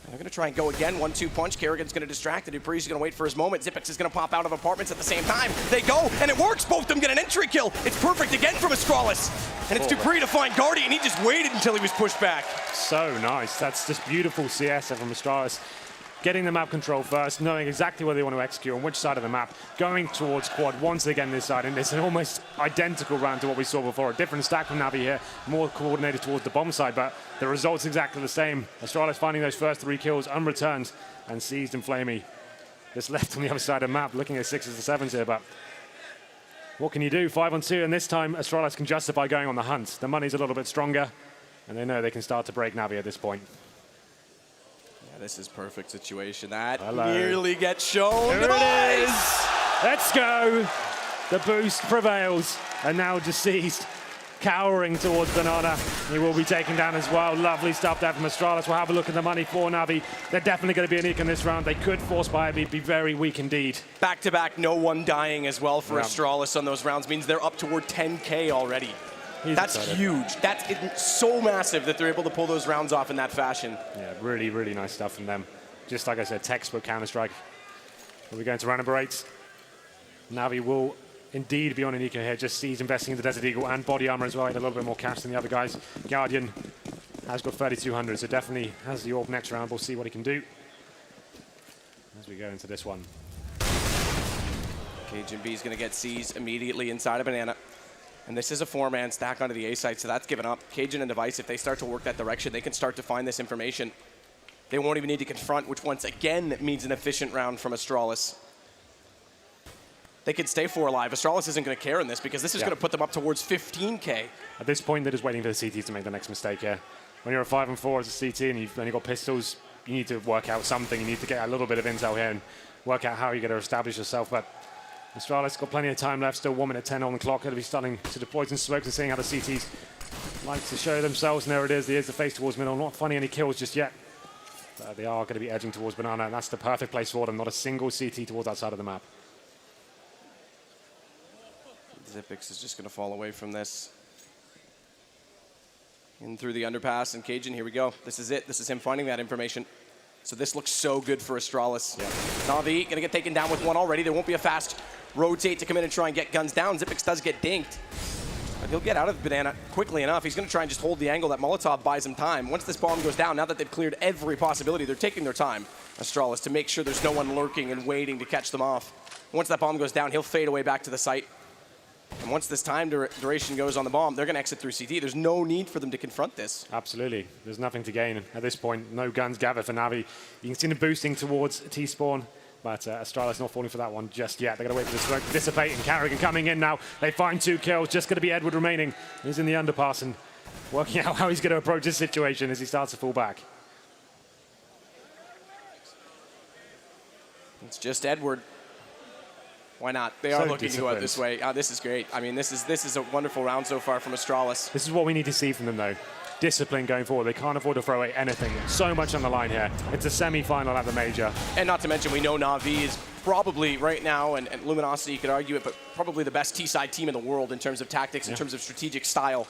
They're going to try and go again. 1-2 punch. Kerrigan's going to distract it. Dupree's going to wait for his moment. Xyp9x is going to pop out of apartments at the same time. They go, and it works. Both of them get an entry kill. It's perfect again from Astralis. And it's Dupree to find Guardian. He just waited until he was pushed back. So nice. That's just beautiful CS from Astralis. Getting the map control first, knowing exactly where they want to execute, on which side of the map, going towards quad once again this side, and it's an almost identical round to what we saw before. A different stack from Navi here, more coordinated towards the bomb side, but the result's exactly the same. Astralis finding those first 3 kills unreturned, and Seized and Flamey just left on the other side of the map, looking at 6s and 7s here, but what can you do? 5-on-2, and this time Astralis can justify going on the hunt. The money's a little bit stronger, and they know they can start to break Navi at this point. This is perfect situation. That Hello. nearly gets shown. Here it is. Let's go. The boost prevails. And now Deceased cowering towards Banana. He will be taken down as well. Lovely stuff there from Astralis. We'll have a look at the money for Navi. They're definitely going to be unique in this round. They could force by be very weak indeed. Back-to-back, no one dying as well for Astralis on those rounds means they're up toward 10K already. That's excited. Huge. That's so massive that they're able to pull those rounds off in that fashion. Yeah, really, really nice stuff from them. Just like I said, textbook Counter-Strike. Are we going to round number 8? Navi will indeed be on an eco here. Just Sees investing in the Desert Eagle and body armor as well. He had a little bit more cash than the other guys. Guardian has got 3,200, so definitely has the AWP next round. We'll see what he can do as we go into this one. Cajun B is going to get Seized immediately inside of Banana. And this is a 4-man stack onto the A side, so that's given up. Cajun and Device, if they start to work that direction, they can start to find this information. They won't even need to confront, which once again means an efficient round from Astralis. They could stay 4 alive. Astralis isn't going to care in this because this is going to put them up towards 15K. At this point, they're just waiting for the CTs to make the next mistake here. When you're a 5-4 as a CT and you've only got pistols, you need to work out something. You need to get a little bit of intel here and work out how you're going to establish yourself. But Astralis got plenty of time left, still 1 minute 10 on the clock. Going to be starting to deploy some smokes and seeing how the CTs like to show themselves. And there it is. There's the face towards middle. Not finding any kills just yet. But they are going to be edging towards Banana, and that's the perfect place for them. Not a single CT towards that side of the map. Xyp9x is just going to fall away from this. In through the underpass, and Cajun, here we go. This is it. This is him finding that information. So this looks so good for Astralis. Yeah. Navi going to get taken down with 1 already. There won't be a fast rotate to come in and try and get guns down. Xyp9x does get dinked. But he'll get out of Banana quickly enough. He's going to try and just hold the angle. That Molotov buys him time. Once this bomb goes down, now that they've cleared every possibility, they're taking their time, Astralis, to make sure there's no one lurking and waiting to catch them off. Once that bomb goes down, he'll fade away back to the site. And once this time duration goes on the bomb, they're going to exit through CT. There's no need for them to confront this. Absolutely. There's nothing to gain at this point. No guns gathered for Navi. You can see them boosting towards T-spawn, but Astralis not falling for that one just yet. They're going to wait for the smoke to dissipate, and Kerrigan coming in now. They find 2 kills. Just going to be Edward remaining. He's in the underpass and working out how he's going to approach this situation as he starts to fall back. It's just Edward. Why not? They are looking to go out this way. This is great. I mean, this is a wonderful round so far from Astralis. This is what we need to see from them, though. Discipline going forward. They can't afford to throw away anything. So much on the line here. It's a semi-final at the major. And not to mention, we know Na'Vi is probably right now, and Luminosity, you could argue it, but probably the best T-side team in the world in terms of tactics, in terms of strategic style.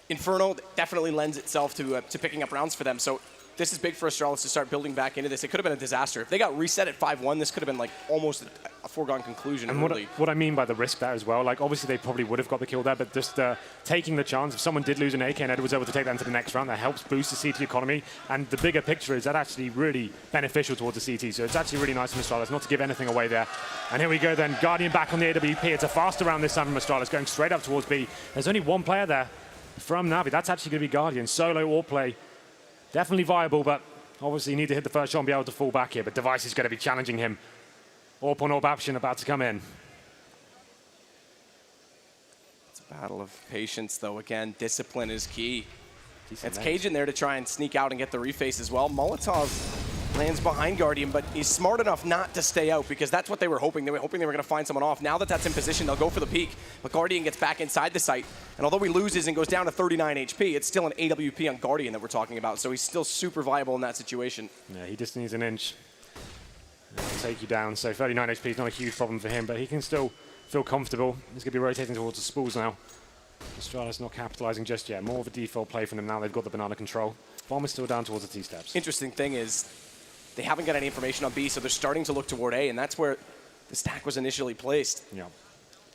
Inferno definitely lends itself to picking up rounds for them. So this is big for Astralis to start building back into this. It could have been a disaster. If they got reset at 5-1, this could have been like almost a foregone conclusion. And what I mean by the risk there as well, like obviously they probably would have got the kill there, but just taking the chance, if someone did lose an AK and Ed was able to take that into the next round, that helps boost the CT economy. And the bigger picture is that actually really beneficial towards the CT. So it's actually really nice from Astralis not to give anything away there. And here we go then, Guardian back on the AWP. It's a faster round this time from Astralis, going straight up towards B. There's only 1 player there from Navi. That's actually going to be Guardian. Solo or play. Definitely viable, but obviously you need to hit the first shot and be able to fall back here. But Device is going to be challenging him. AWP on AWP option about to come in. Battle of patience, though. Again, discipline is key. Decent It's range. Cajun there to try and sneak out and get the reface as well. Molotov lands behind Guardian, but he's smart enough not to stay out because that's what they were hoping. They were hoping they were going to find someone off. Now that that's in position, they'll go for the peak. But Guardian gets back inside the site. And although he loses and goes down to 39 HP, it's still an AWP on Guardian that we're talking about. So he's still super viable in that situation. Yeah, he just needs an inch. It'll take you down. So 39 HP is not a huge problem for him, but he can still feel comfortable. He's going to be rotating towards the spools now. Astralis not capitalizing just yet. More of a default play for them now. They've got the banana control. Bomb is still down towards the T-steps. Interesting thing is they haven't got any information on B, so they're starting to look toward A, and that's where the stack was initially placed. Yeah.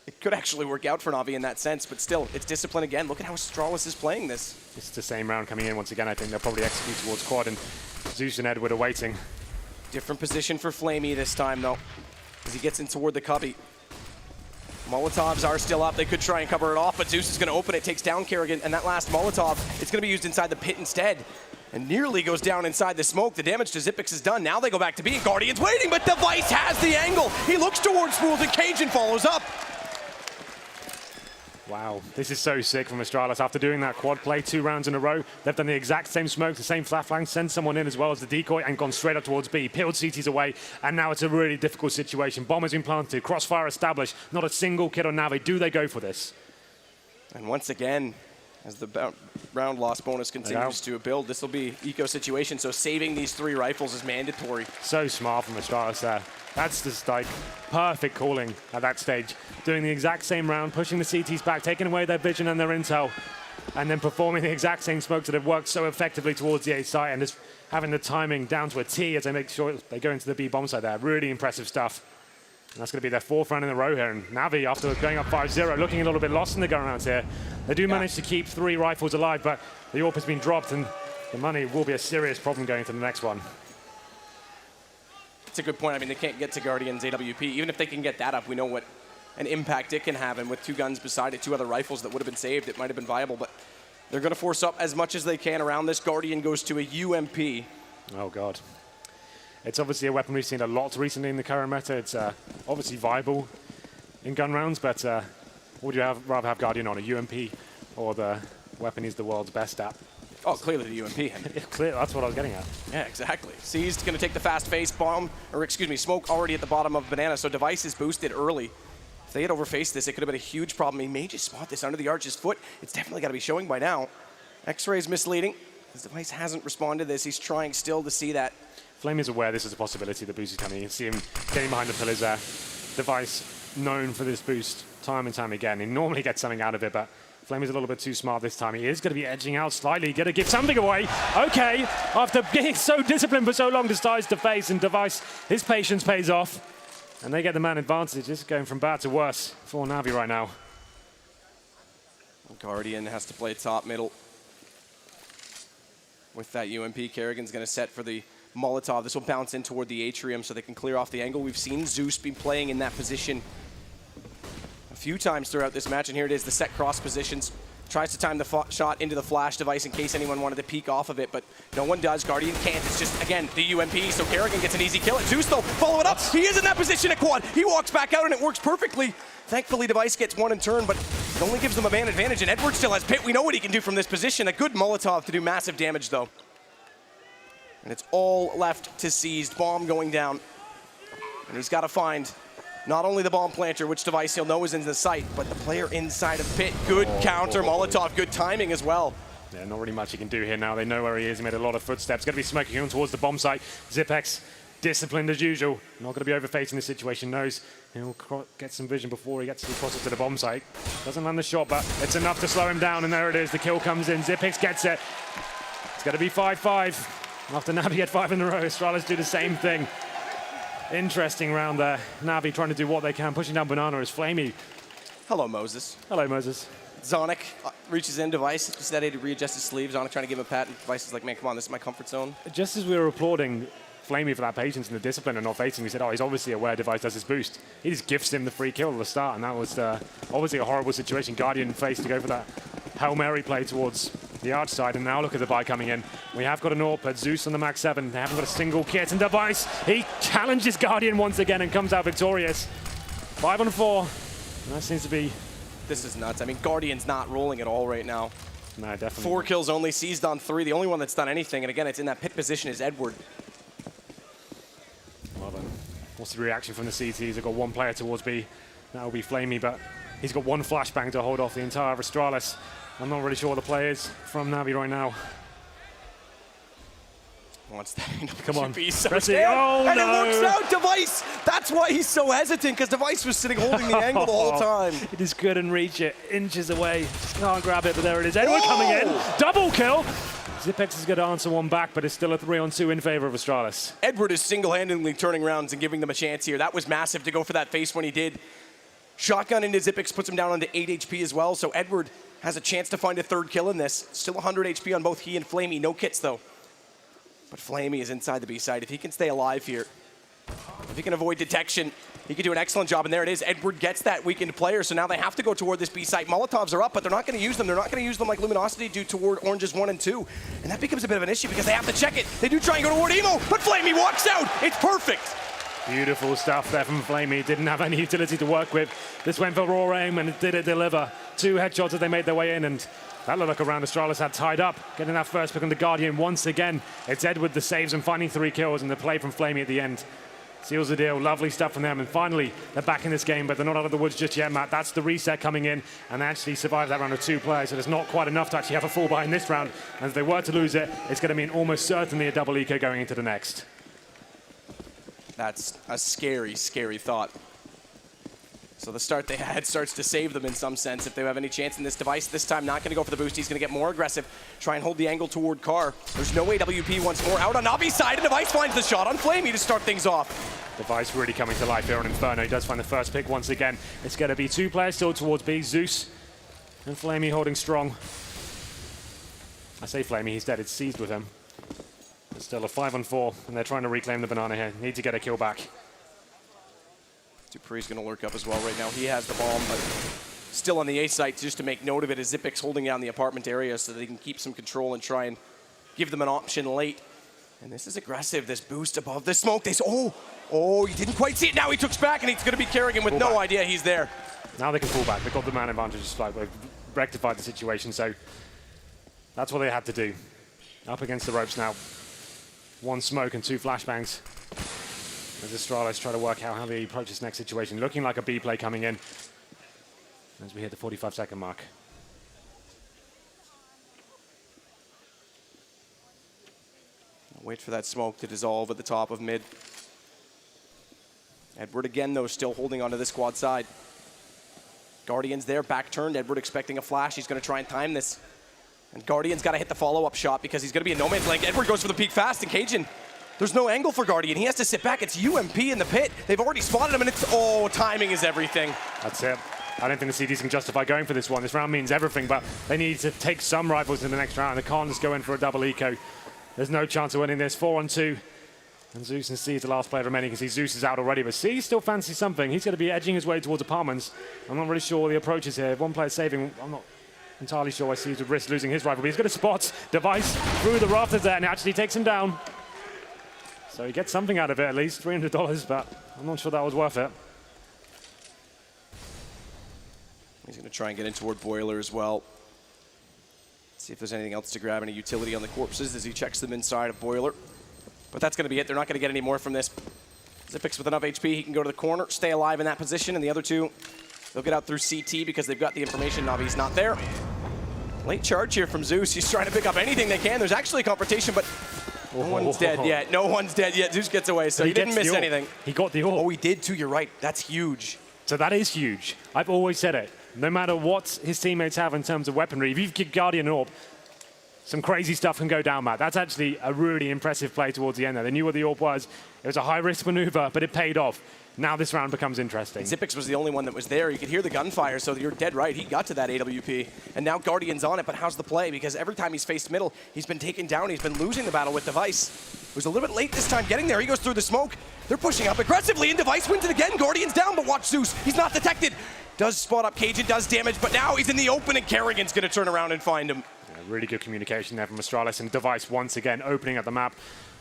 It could actually work out for Na'Vi in that sense, but still, it's discipline again. Look at how Astralis is playing this. It's the same round coming in once again. I think they'll probably execute towards quad, and Zeus and Edward are waiting. Different position for Flamey this time, though, as he gets in toward the cubby. Molotovs are still up. They could try and cover it off, but Zeus is going to open it, takes down Kerrigan, and that last Molotov, it's going to be used inside the pit instead. And nearly goes down inside the smoke. The damage to Xyp9x is done. Now they go back to B. Guardian's waiting, but Device has the angle. He looks towards Spools, and Cajun follows up. Wow, this is so sick from Astralis. After doing that quad play 2 rounds in a row, they've done the exact same smoke, the same flat flank, sent someone in as well as the decoy and gone straight up towards B. Peeled CTs away, and now it's a really difficult situation. Bomb has been planted, crossfire established, not a single kid on Navi. Do they go for this? And once again, as the round loss bonus continues to build, this will be eco situation, so saving these 3 rifles is mandatory. So smart from Astralis there. That's just like perfect calling at that stage. Doing the exact same round, pushing the CTs back, taking away their vision and their intel, and then performing the exact same smokes that have worked so effectively towards the A site, and just having the timing down to a T as they make sure they go into the B bomb site there. Really impressive stuff. And that's going to be their 4th round in a row here. And Navi, after going up 5-0, looking a little bit lost in the gun rounds here. They do manage to keep 3 rifles alive, but the AWP has been dropped, and the money will be a serious problem going to the next one. It's a good point. I mean, they can't get to Guardian's AWP. Even if they can get that up, we know what an impact it can have. And with 2 guns beside it, 2 other rifles that would have been saved, it might have been viable. But they're going to force up as much as they can around this. Guardian goes to a UMP. Oh, God. It's obviously a weapon we've seen a lot recently in the current meta. It's obviously viable in gun rounds, but would you rather have Guardian on, a UMP or the weapon he's the world's best at? Oh, clearly the UMP. Clear, that's what I was getting at. Yeah, exactly. Seized, going to take the fast face bomb, or excuse me, smoke already at the bottom of Banana, so Device is boosted early. If they had overfaced this, it could have been a huge problem. He may just spot this under the arch's foot. It's definitely got to be showing by now. X-ray's misleading. His Device hasn't responded to this. He's trying still to see that. Flame is aware this is a possibility, the boost is coming. You can see him getting behind the pillars there. Device known for this boost time and time again. He normally gets something out of it, but Flame is a little bit too smart this time. He is going to be edging out slightly, going to give something away. Okay, after being so disciplined for so long, decides to face, and Device, his patience pays off. And they get the man advantage. It's going from bad to worse for Na'Vi right now. Guardian has to play top middle. With that UMP, Kerrigan's going to set for the Molotov. This will bounce in toward the atrium so they can clear off the angle. We've seen Zeus be playing in that position a few times throughout this match, and here it is, the set cross positions. Tries to time the shot into the flash device in case anyone wanted to peek off of it, but no one does. Guardian can't. It's just, again, the UMP, so Kerrigan gets an easy kill at Zeus, though. Follow it up. He is in that position at quad. He walks back out, and it works perfectly. Thankfully, Device gets one in turn, but it only gives them a man advantage, and Edward still has pit. We know what he can do from this position. A good Molotov to do massive damage, though. And it's all left to Seized. Bomb going down. And he's got to find not only the bomb planter, which Device he'll know is in the site, but the player inside of pit. Good counter, Molotov, good timing as well. Yeah, not really much he can do here now. They know where he is. He made a lot of footsteps. Going to be smoking on towards the bomb site. Xyp9x, disciplined as usual. Not going to be overfacing the situation. Knows he'll get some vision before he gets closer to the bomb site. Doesn't land the shot, but it's enough to slow him down. And there it is. The kill comes in. Xyp9x gets it. It's going to be 5-5. After Navi had 5 in a row, Astralis do the same thing. Interesting round there. Navi trying to do what they can, pushing down Banana as Flamey. Hello, Moses. Hello, Moses. Zonic reaches in, Device just had to readjust his sleeves. Zonic trying to give him a pat, and Device is like, man, come on, this is my comfort zone. Just as we were applauding Flamey for that patience and the discipline and not facing, we said, oh, he's obviously aware Device does his boost. He just gifts him the free kill at the start, and that was obviously a horrible situation. Guardian faced to go for that Hail Mary play towards the arch side, and now look at the buy coming in. We have got an AWP, but Zeus on the Max 7. They haven't got a single kit, and Device, he challenges Guardian once again and comes out victorious. 5 on 4. And that seems to be This is nuts. I mean, Guardian's not rolling at all right now. No, definitely. 4 kills only, seized on 3. The only one that's done anything, and again, it's in that pit position is Edward. Well then, what's the reaction from the CTs? They've got one player towards B. That will be Flamey, but he's got one flashbang to hold off the entire Astralis. I'm not really sure what the play is from Navi right now. Wants that Come on. so Press it. scared. Oh, and no. it works out, Device! That's why he's so hesitant, because Device was sitting holding the angle the whole time. He just couldn't reach it. Inches away. Just can't grab it, but there it is. Edward coming in. Double kill. Zipex is going to answer one back, but it's still a 3-on-2 in favor of Astralis. Edward is single-handedly turning rounds and giving them a chance here. That was massive to go for that face when he did. Shotgun into Zipex puts him down onto 8 HP as well, so Edward has a chance to find a 3rd kill in this. Still 100 HP on both he and Flamey. No kits, though. But Flamey is inside the B side. If he can stay alive here, if he can avoid detection, he can do an excellent job. And there it is. Edward gets that weakened player, so now they have to go toward this B site. Molotovs are up, but they're not going to use them. They're not going to use them like Luminosity do toward Oranges 1 and 2. And that becomes a bit of an issue because they have to check it. They do try and go toward Emo, but Flamey walks out. It's perfect. Beautiful stuff there from Flamey. Didn't have any utility to work with. This went for raw aim and did it deliver. 2 headshots as they made their way in, and that looked like a round Astralis had tied up. Getting that first pick on the Guardian once again. It's Edward the saves and finding 3 kills, and the play from Flamey at the end seals the deal. Lovely stuff from them, and finally they're back in this game, but they're not out of the woods just yet, Matt. That's the reset coming in, and they actually survived that round of 2 players, so there's not quite enough to actually have a full buy in this round. And if they were to lose it, it's going to mean almost certainly a double eco going into the next. That's a scary, scary thought. So the start they had starts to save them in some sense if they have any chance in this Device. This time not going to go for the boost. He's going to get more aggressive, try and hold the angle toward Carr. There's no AWP once more out on Navi's side, and Device finds the shot on Flamey to start things off. Device really coming to life here on Inferno. He does find the first pick once again. It's going to be 2 players still towards B. Zeus and Flamey holding strong. I say Flamey, he's dead. It's seized with him. It's still a 5-on-4, and they're trying to reclaim the banana here. Need to get a kill back. Dupree's going to lurk up as well right now. He has the bomb, but still on the A site, just to make note of it, is Zipex holding down the apartment area so they can keep some control and try and give them an option late. And this is aggressive, this boost above the smoke. Oh, he didn't quite see it. Now he took back, and he's going to be carrying him with no idea he's there. Now they can pull back. They've got the man advantage. Like they've rectified the situation, so that's what they had to do. Up against the ropes now. 1 smoke and 2 flashbangs. As Astralis try to work out how they approach this next situation. Looking like a B play coming in as we hit the 45-second mark. Wait for that smoke to dissolve at the top of mid. Edward again, though, still holding onto this quad side. Guardian's there, back turned. Edward expecting a flash. He's going to try and time this. And Guardian's got to hit the follow-up shot because he's going to be in no man's land. Edward goes for the peek fast, and Cajun, there's no angle for Guardian. He has to sit back. It's UMP in the pit. They've already spotted him, and it's, oh, timing is everything. That's it. I don't think the CDs can justify going for this one. This round means everything, but they need to take some rifles in the next round. They can't just go in for a double eco. There's no chance of winning this. 4-on-2. And Zeus and C is the last player remaining. You can see Zeus is out already, but C still fancies something. He's going to be edging his way towards apartments. I'm not really sure the approach is here. 1 player saving. I'm not entirely sure why C would risk losing his rifle, but he's going to spot Device through the rafters there and actually takes him down. So he gets something out of it at least, $300, but I'm not sure that was worth it. He's going to try and get in toward Boiler as well. See if there's anything else to grab, any utility on the corpses as he checks them inside of Boiler. But that's going to be it. They're not going to get any more from this. Zipex with enough HP, he can go to the corner, stay alive in that position, and the other 2, they'll get out through CT because they've got the information. Navi's not there. Late charge here from Zeus. He's trying to pick up anything they can. There's actually a confrontation, but no one's dead yet. No one's dead yet. Zeus gets away, so he didn't miss anything. He got the AWP. Oh, he did too. You're right. That's huge. So that is huge. I've always said it. No matter what his teammates have in terms of weaponry, if you've got Guardian AWP, some crazy stuff can go down, Matt. That's actually a really impressive play towards the end there. They knew what the AWP was. It was a high-risk maneuver, but it paid off. Now this round becomes interesting. Zipex was the only one that was there. You could hear the gunfire, so you're dead right. He got to that AWP, and now Guardian's on it, but how's the play? Because every time he's faced middle, he's been taken down. He's been losing the battle with Device. It was a little bit late this time getting there. He goes through the smoke. They're pushing up aggressively, and Device wins it again. Guardian's down, but watch Zeus. He's not detected. Does spot up Cajun, does damage, but now he's in the open, and Kerrigan's going to turn around and find him. Yeah, Really good communication there from Astralis, and Device once again opening up the map.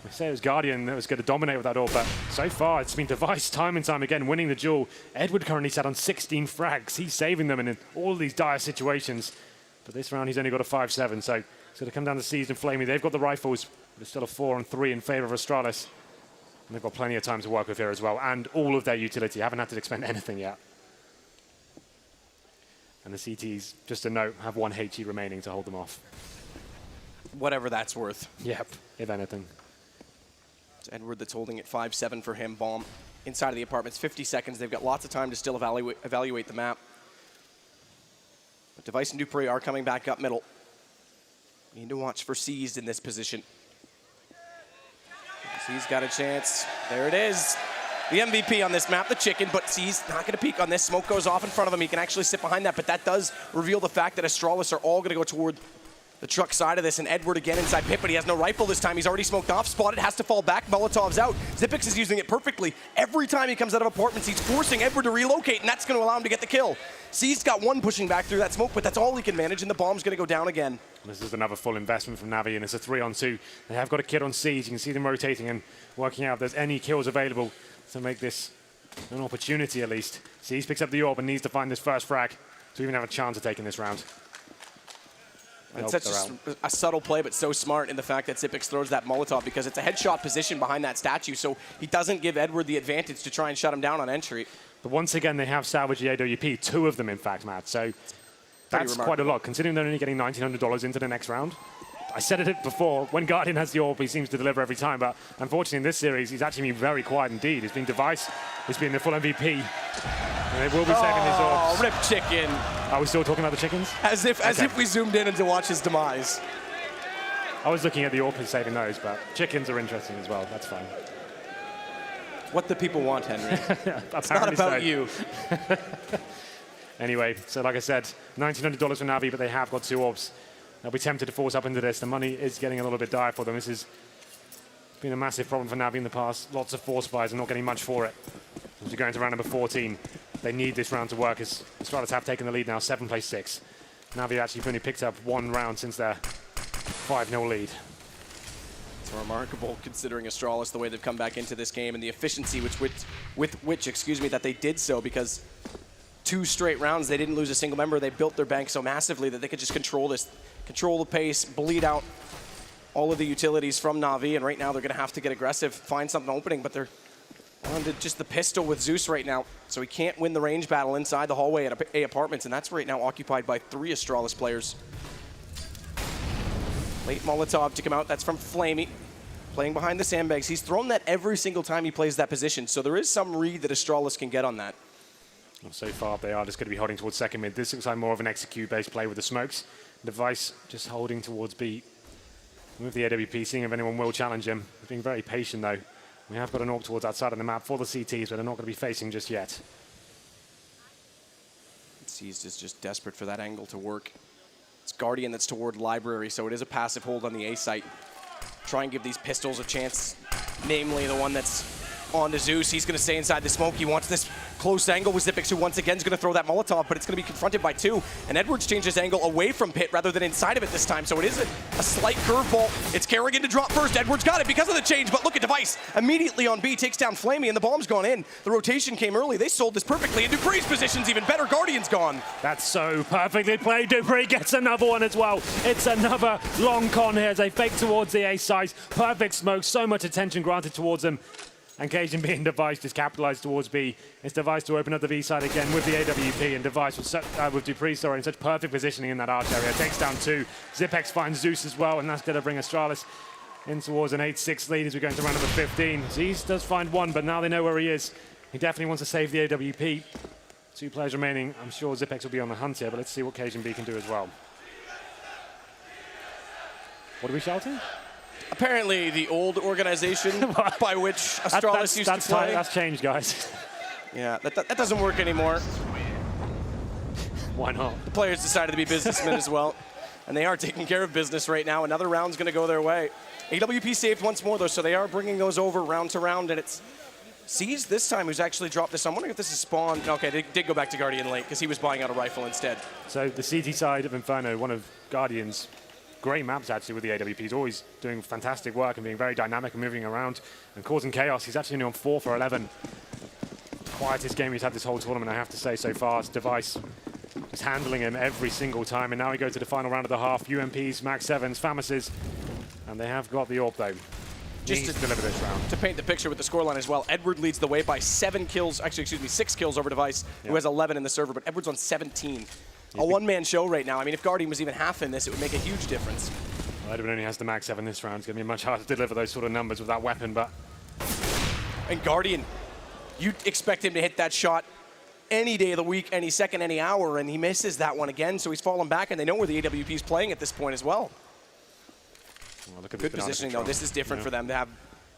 We say it was Guardian that was going to dominate with that ult, but so far it's been Device time and time again winning the duel. Edward currently sat on 16 frags. He's saving them in all these dire situations. But this round he's only got a 5-7, so it's going to come down to Seized and Flamey. They've got the rifles, but it's still a 4-3 in favor of Astralis. And they've got plenty of time to work with here as well, and all of their utility. Haven't had to expend anything yet. And the CTs, just a note, have 1 HE remaining to hold them off. Whatever that's worth. Yep, if anything. It's Edward that's holding it 5-7 for him. Bomb inside of the apartments, 50 seconds. They've got lots of time to still evaluate the map. But Device and Dupree are coming back up middle. Need to watch for Seized in this position. Seized got a chance. There it is. The MVP on this map, the chicken, but Seized not going to peek on this. Smoke goes off in front of him. He can actually sit behind that, but that does reveal the fact that Astralis are all going to go toward the truck side of this, and Edward again inside pit, but he has no rifle this time. He's already smoked off, spotted, has to fall back. Molotov's out. Xyp9x is using it perfectly. Every time he comes out of apartments, he's forcing Edward to relocate, and that's going to allow him to get the kill. Seized got one pushing back through that smoke, but that's all he can manage, and the bomb's going to go down again. This is another full investment from Navi, and it's a 3-on-2. They have got a kid on Siege. You can see them rotating and working out if there's any kills available to make this an opportunity at least. Siege picks up the orb and needs to find this first frag to even have a chance of taking this round. It's such a subtle play, but so smart in the fact that Xyp9x throws that Molotov because it's a headshot position behind that statue, so he doesn't give Edward the advantage to try and shut him down on entry. But once again, they have salvaged the AWP, 2 of them in fact, Matt. So that's quite a lot, considering they're only getting $1,900 into the next round. I said it before, when Guardian has the orb, he seems to deliver every time, but unfortunately in this series, he's actually been very quiet indeed. He's been Device, he's been the full MVP, and they will be saving his orbs. Oh, rip chicken. Are we still talking about the chickens? As if we zoomed in to watch his demise. I was looking at the orb and saving those, but chickens are interesting as well, that's fine. What the people want, Henry. It's not about you. Anyway, so like I said, $1,900 for Navi, but they have got 2 orbs. They'll be tempted to force up into this. The money is getting a little bit dire for them. This has been a massive problem for Navi in the past. Lots of force buys and not getting much for it. As we go into round number 14, they need this round to work as Astralis have taken the lead now, 7-6. Navi actually only picked up 1 round since their 5-0 lead. It's remarkable considering Astralis, the way they've come back into this game and the efficiency with which that they did so, because 2 straight rounds, they didn't lose a single member. They built their bank so massively that they could just control the pace, bleed out all of the utilities from Na'Vi, and right now they're going to have to get aggressive, find something opening, but they're on to just the pistol with Zeus right now, so he can't win the range battle inside the hallway at A apartments, and that's right now occupied by 3 Astralis players. Late Molotov to come out, that's from Flamey, playing behind the sandbags. He's thrown that every single time he plays that position, so there is some read that Astralis can get on that. Well, so far, they are just going to be holding towards second mid. This looks like more of an execute-based play with the smokes. Device just holding towards B. With the AWP, seeing if anyone will challenge him. Being very patient, though. We have got an orb towards outside of the map for the CTs, but they're not going to be facing just yet. Seized is just desperate for that angle to work. It's Guardian that's toward Library, so it is a passive hold on the A site. Try and give these pistols a chance, namely the one that's on to Zeus. He's going to stay inside the smoke. He wants this close angle with Xyp9x, who once again is going to throw that Molotov, but it's going to be confronted by 2. And Edwards changed his angle away from pit rather than inside of it this time, so it is a slight curveball. It's Kerrigan to drop first. Edwards got it because of the change, but look at Device. Immediately on B, takes down Flamey, and the bomb's gone in. The rotation came early. They sold this perfectly, and Dupree's position's even better. Guardian's gone. That's so perfectly played. Dupree gets another one as well. It's another long con here as they fake towards the A side. Perfect smoke, so much attention granted towards them. And Cajun being Device just capitalized towards B. It's Device to open up the V side again with the AWP, and Device with Dupree, in such perfect positioning in that arch area. Takes down 2. Xyp9x finds Zeus as well, and that's going to bring Astralis in towards an 8-6 lead as we go into round number 15. Zeus does find 1, but now they know where he is. He definitely wants to save the AWP. 2 players remaining. I'm sure Xyp9x will be on the hunt here, but let's see what Cajun B can do as well. What are we shouting? Apparently the old organization by which Astralis used to play. That's changed, guys. Yeah, that doesn't work anymore. Why not? The players decided to be businessmen as well, and they are taking care of business right now. Another round's going to go their way. AWP saved once more, though, so they are bringing those over round to round, and it's Seized this time who's actually dropped this. I'm wondering if this is Spawn. Okay, they did go back to Guardian late because he was buying out a rifle instead. So the CT side of Inferno, one of Guardian's great maps actually with the AWP. He's always doing fantastic work and being very dynamic and moving around and causing chaos. He's actually only on 4 for 11. Quietest game he's had this whole tournament, I have to say, so far. It's Device just handling him every single time. And now we go to the final round of the half. UMPs, Max 7s, Famases, and they have got the AWP though. Just to deliver this round. To paint the picture with the scoreline as well, Edward leads the way by 7 kills, actually, excuse me, 6 kills over Device, who has 11 in the server, but Edward's on 17. A one-man show right now. I mean, if Guardian was even half in this, it would make a huge difference. Well, Edward only has the Max 7 this round. It's going to be much harder to deliver those sort of numbers with that weapon, but... And Guardian, you'd expect him to hit that shot any day of the week, any second, any hour, and he misses that one again, so he's fallen back, and they know where the AWP's playing at this point as well. Well, look at good positioning, though. This is different for them to have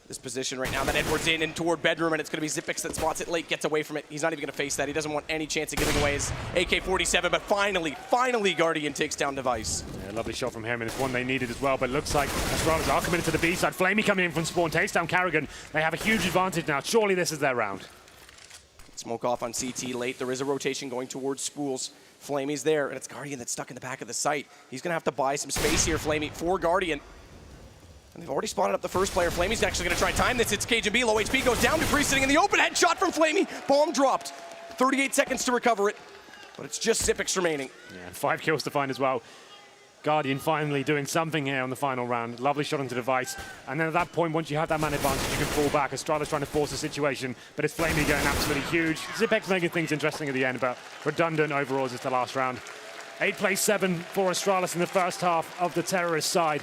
this position right now. That Edward's in and toward bedroom, and it's going to be Xyp9x that spots it late, gets away from it. He's not even going to face that. He doesn't want any chance of giving away his AK-47, but finally, Guardian takes down Device. Yeah, lovely shot from him, and it's one they needed as well, but it looks like Astralis are coming into the B side. Flamey coming in from spawn, takes down Carrigan. They have a huge advantage now. Surely this is their round. Smoke off on CT late. There is a rotation going towards Spools. Flamey's there, and it's Guardian that's stuck in the back of the site. He's going to have to buy some space here, Flamey, for Guardian. And they've already spotted up the first player. Flamey's actually going to try time this. It's Cajun B. Low HP goes down. Dupree sitting in the open. Headshot from Flamey. Bomb dropped. 38 seconds to recover it. But it's just Xyp9x remaining. Yeah, 5 kills to find as well. Guardian finally doing something here on the final round. Lovely shot into Device. And then at that point, once you have that man advantage, you can fall back. Astralis trying to force the situation, but it's Flamey going absolutely huge. Xyp9x making things interesting at the end, but redundant overall as it's the last round. 8 plays 7 for Astralis in the first half of the terrorist side.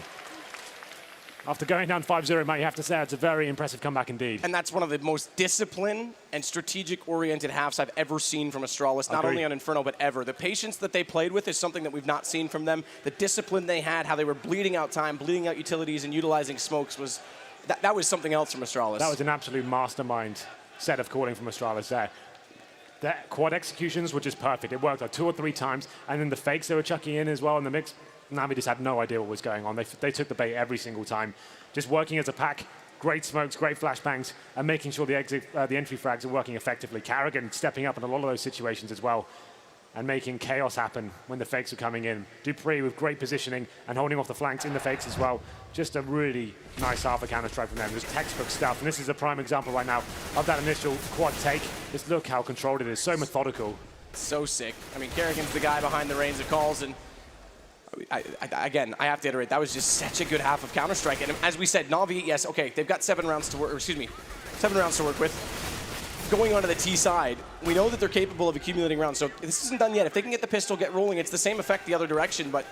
After going down 5-0, Matt, you have to say it's a very impressive comeback indeed. And that's one of the most disciplined and strategic-oriented halves I've ever seen from Astralis, not only on Inferno, but ever. The patience that they played with is something that we've not seen from them. The discipline they had, how they were bleeding out time, bleeding out utilities, and utilizing smokes was that was something else from Astralis. That was an absolute mastermind set of calling from Astralis there. Their quad executions were just perfect. It worked like 2 or 3 times, and then the fakes they were chucking in as well in the mix. Navi just had no idea what was going on. They took the bait every single time. Just working as a pack, great smokes, great flashbangs, and making sure the entry frags are working effectively. Carrigan stepping up in a lot of those situations as well, and making chaos happen when the fakes are coming in. Dupree with great positioning and holding off the flanks in the fakes as well. Just a really nice half a counter-strike from them. Just textbook stuff, and this is a prime example right now of that initial quad take. Just look how controlled it is, so methodical. So sick. I mean, Carrigan's the guy behind the reins of calls, and again, I have to iterate, that was just such a good half of Counter-Strike. And as we said, Na'Vi, yes, okay, they've got 7 rounds to work, or excuse me, 7 rounds to work with. Going onto the T side, we know that they're capable of accumulating rounds, so this isn't done yet. If they can get the pistol, get rolling, it's the same effect the other direction, but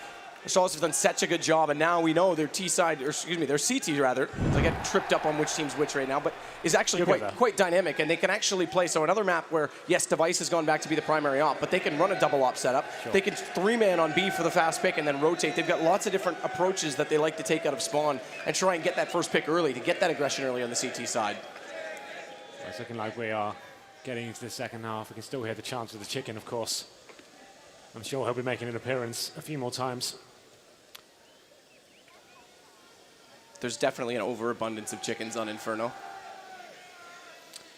Astralis have done such a good job, and now we know their T side, or excuse me, their CT rather, they get tripped up on which team's which right now, but is actually quite dynamic, and they can actually play. So another map where, yes, Device has gone back to be the primary op, but they can run a double op setup. Sure. They can 3-man on B for the fast pick and then rotate. They've got lots of different approaches that they like to take out of spawn and try and get that first pick early, to get that aggression early on the CT side. It's looking like we are getting into the second half. We can still hear the chants of the chicken, of course. I'm sure he'll be making an appearance a few more times. There's definitely an overabundance of chickens on Inferno,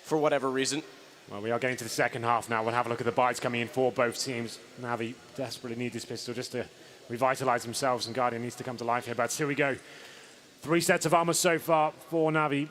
for whatever reason. Well, we are getting to the second half now. We'll have a look at the buys coming in for both teams. Navi desperately need this pistol just to revitalize themselves, and Guardian needs to come to life here. But here we go. 3 sets of armor so far for Navi.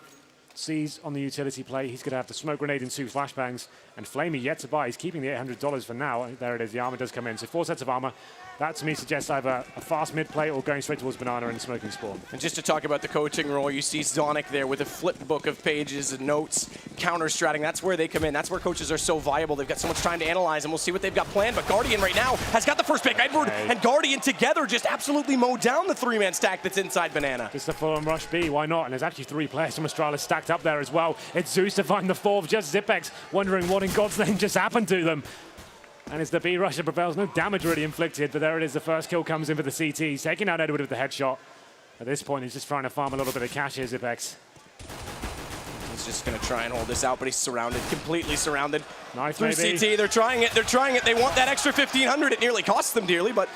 Sees on the utility play. He's going to have the smoke grenade and 2 flashbangs. And Flamey yet to buy. He's keeping the $800 for now. There it is. The armor does come in. So 4 sets of armor. That, to me, suggests either a fast mid play or going straight towards Banana and smoking spawn. And just to talk about the coaching role, you see Zonic there with a flip book of pages and notes, counter-stratting. That's where they come in. That's where coaches are so viable. They've got so much time to analyze, and we'll see what they've got planned. But Guardian right now has got the first pick. Edward and Guardian together just absolutely mow down the 3-man stack that's inside Banana. Just a full-on rush B. Why not? And there's actually 3 players from Astralis stacked up there as well. It's Zeus to find the 4th. Just Xyp9x wondering what in God's name just happened to them. And it's the B rush that prevails. No damage really inflicted, but there it is. The first kill comes in for the CT. He's taking out Edward with the headshot. At this point, he's just trying to farm a little bit of cash here, Xyp9x. He's just going to try and hold this out, but he's surrounded, completely surrounded. Nice, through maybe. CT, they're trying it, They want that extra 1,500. It nearly costs them dearly, but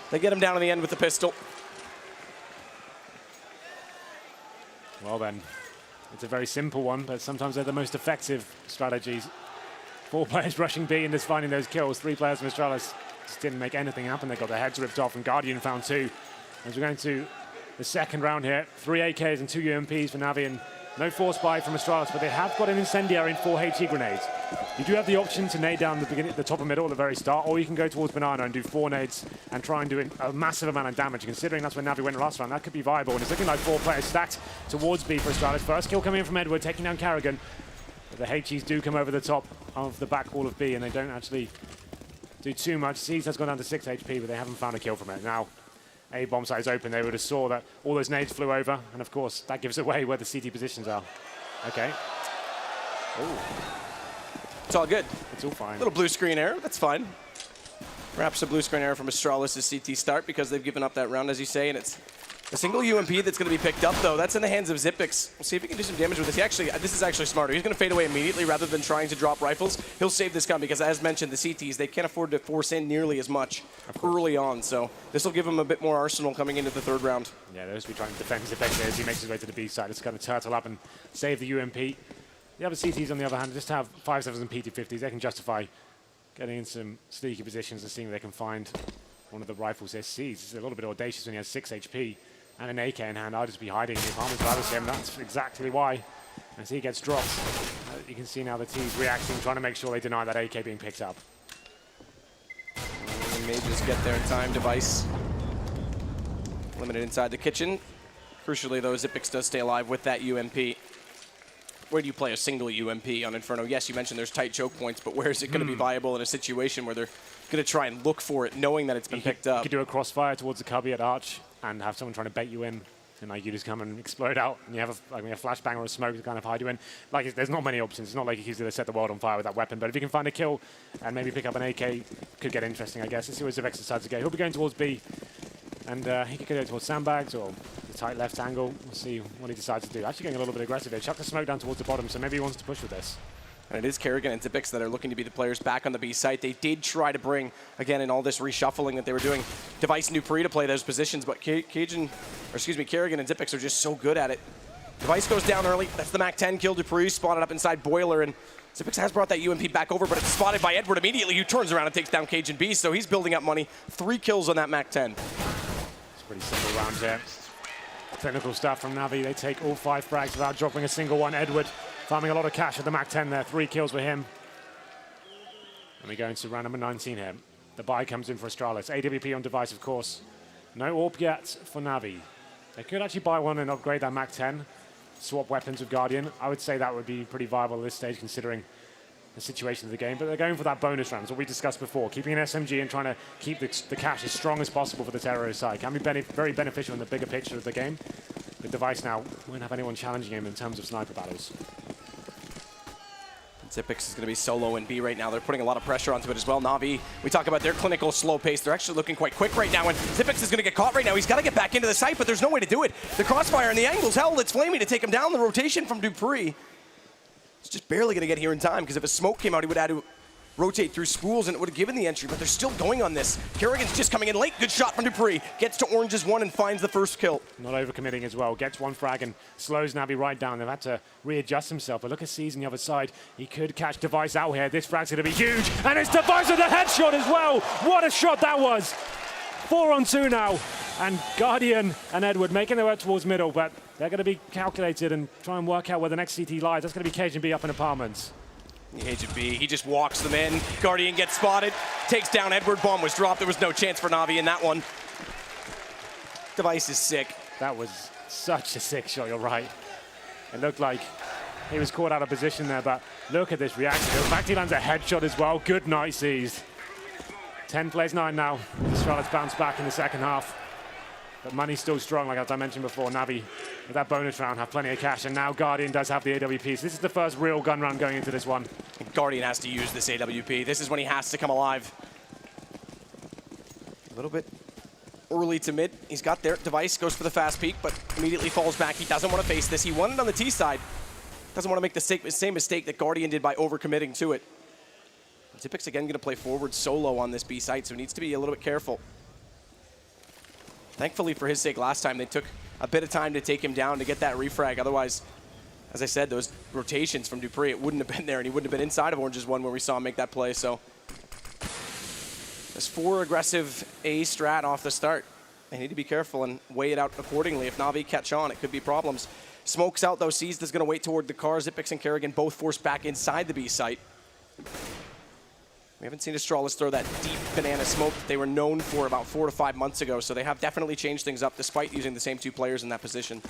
they get him down in the end with the pistol. Well then, it's a very simple one, but sometimes they're the most effective strategies. 4 players rushing B and just finding those kills. 3 players from Astralis just didn't make anything happen. They got their heads ripped off, and Guardian found 2. As we're going to the second round here, 3 AKs and 2 UMPs for Navi, and no force buy from Astralis, but they have got an incendiary and 4 HE grenades. You do have the option to nade down the top of middle at the very start, or you can go towards Banana and do 4 nades and try and do a massive amount of damage. Considering that's where Navi went last round, that could be viable. And it's looking like 4 players stacked towards B for Astralis. First kill coming in from Edward, taking down Carrigan. But the HEs do come over the top of the back wall of B, and they don't actually do too much. Seas has gone down to 6 HP, but they haven't found a kill from it. Now, A bomb site is open. They would have saw that all those nades flew over, and of course, that gives away where the CT positions are. Okay. Ooh. It's all good. It's all fine. Little blue screen error, that's fine. Perhaps a blue screen error from Astralis' CT start because they've given up that round, as you say, and it's a single UMP that's going to be picked up, though. That's in the hands of Xyp9x. We'll see if he can do some damage with this. This is actually smarter. He's going to fade away immediately rather than trying to drop rifles. He'll save this gun because, as mentioned, the CTs, they can't afford to force in nearly as much early on. So this will give him a bit more arsenal coming into the third round. Yeah, they'll just be trying to defend Xyp9x as he makes his way to the B side. It's going to turtle up and save the UMP. The other CTs, on the other hand, just have 5.7s and PT50s. They can justify getting in some sneaky positions and seeing if they can find one of the rifles they see. It's a little bit audacious when he has 6 HP. And an AK in hand, I'll just be hiding in the apartments rather than him. That's exactly why. As he gets dropped, you can see now the team's reacting, trying to make sure they deny that AK being picked up. And may just get there in time. Device limited inside the kitchen. Crucially, though, Xyp9x does stay alive with that UMP. Where do you play a single UMP on Inferno? Yes, you mentioned there's tight choke points, but where is it going to be viable in a situation where they're going to try and look for it, knowing that it's been picked up? You could do a crossfire towards the cubby at Arch and have someone trying to bait you in, and like you just come and explode out, and you have a flashbang or a smoke to kind of hide you in. Like, there's not many options. It's not like he's going to set the world on fire with that weapon, but if you can find a kill and maybe pick up an AK, could get interesting, I guess. Let's see where Xyp9x decides to go. He'll be going towards B, and he could go towards sandbags or the tight left angle. We'll see what he decides to do. Actually getting a little bit aggressive here. Chuck the smoke down towards the bottom, so maybe he wants to push with this. And it is Carrigan and Xyp9x that are looking to be the players back on the B site. They did try to bring, again, in all this reshuffling that they were doing, Device and Dupree to play those positions, but Carrigan and Xyp9x are just so good at it. Device goes down early. That's the MAC-10 kill. Dupree spotted up inside Boiler, and Xyp9x has brought that UMP back over, but it's spotted by Edward immediately, who turns around and takes down Cajun B, so he's building up money. 3 kills on that MAC-10. It's pretty simple round here. Technical stuff from Navi. They take all 5 frags without dropping a single one. Edward farming a lot of cash at the MAC-10 there. 3 kills with him. And we go into round number 19 here. The buy comes in for Astralis. AWP on Device, of course. No AWP yet for Navi. They could actually buy one and upgrade that MAC-10. Swap weapons with Guardian. I would say that would be pretty viable at this stage, considering the situation of the game. But they're going for that bonus round, what we discussed before. Keeping an SMG and trying to keep the cash as strong as possible for the terrorist side. Can be very beneficial in the bigger picture of the game. The Device now won't have anyone challenging him in terms of sniper battles. Xyp9x is going to be solo in B right now. They're putting a lot of pressure onto it as well. Na'Vi, we talk about their clinical slow pace. They're actually looking quite quick right now, and Xyp9x is going to get caught right now. He's got to get back into the site, but there's no way to do it. The crossfire and the angle's held. It's flaming to take him down. The rotation from Dupree. It's just barely going to get here in time, because if a smoke came out, he would have had to rotate through spools, and it would have given the entry, but they're still going on this. Kerrigan's just coming in late. Good shot from Dupree. Gets to Orange's 1 and finds the first kill. Not overcommitting as well. Gets 1 frag and slows Navi right down. They've had to readjust himself, but look at Seas on the other side. He could catch Device out here. This frag's going to be huge, and it's Device with a headshot as well. What a shot that was. 4 on 2 now, and Guardian and Edward making their way towards middle, but they're going to be calculated and try and work out where the next CT lies. That's going to be Cajun B up in apartments. Agent B, he just walks them in. Guardian gets spotted, takes down Edward. Bomb was dropped. There was no chance for Na'Vi in that one. Device is sick. That was such a sick shot, you're right. It looked like he was caught out of position there, but look at this reaction. In fact, he lands a headshot as well. Good night, Seas. 10 plays 9 now. Astralis bounce back in the second half. But money's still strong, like as I mentioned before. Navi, with that bonus round, have plenty of cash, and now Guardian does have the AWP. So this is the first real gun round going into this one. Guardian has to use this AWP. This is when he has to come alive. A little bit early to mid. He's got their Device, goes for the fast peek, but immediately falls back. He doesn't want to face this. He won it on the T side. Doesn't want to make the same mistake that Guardian did by overcommitting to it. Xyp9x again going to play forward solo on this B site, so he needs to be a little bit careful. Thankfully for his sake, last time they took a bit of time to take him down to get that refrag. Otherwise, as I said, those rotations from Dupree, it wouldn't have been there, and he wouldn't have been inside of Orange's 1 when we saw him make that play. So there's 4 aggressive A strat off the start. They need to be careful and weigh it out accordingly. If Na'Vi catch on, it could be problems. Smokes out, though. Seized is going to wait toward the car. Xyp9x and Kerrigan both forced back inside the B site. We haven't seen Astralis throw that deep banana smoke that they were known for about 4 to 5 months ago, so they have definitely changed things up despite using the same 2 players in that position.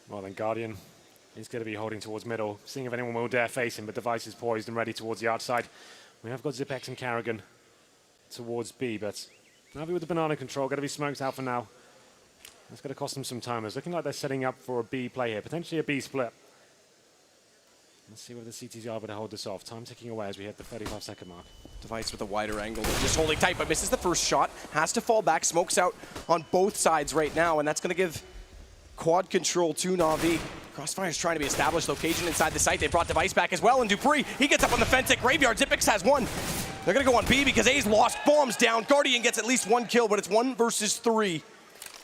Well, then Guardian is going to be holding towards middle, seeing if anyone will dare face him, but Device is poised and ready towards the outside. We have got Xyp9x and Kerrigan towards B, but Na'Vi with the banana control, going to be smoked out for now. That's going to cost them some time. It's looking like they're setting up for a B play here, potentially a B split. Let's see whether the CTs are able to hold this off. Time ticking away as we hit the 35-second mark. Device with a wider angle, just holding tight, but misses the first shot. Has to fall back, smokes out on both sides right now, and that's going to give quad control to Na'Vi. Crossfire's trying to be established location inside the site. They brought Device back as well, and Dupree, he gets up on the fence at Graveyard. Xyp9x has one. They're going to go on B because A's lost, bombs down. Guardian gets at least 1 kill, but it's 1 versus 3.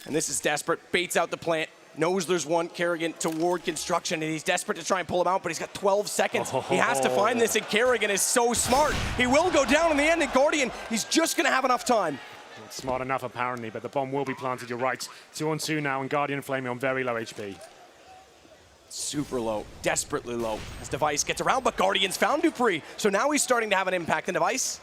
And this is desperate. Baits out the plant. Knows there's one. Kerrigan toward construction, and he's desperate to try and pull him out, but he's got 12 seconds. He has to find this, and Kerrigan is so smart. He will go down in the end, and Guardian, he's just going to have enough time. Not smart enough, apparently, but the bomb will be planted. You're right. 2 on 2 now, and Guardian flaming on very low HP. Super low, desperately low. As Device gets around, but Guardian's found Dupree. So now he's starting to have an impact in Device.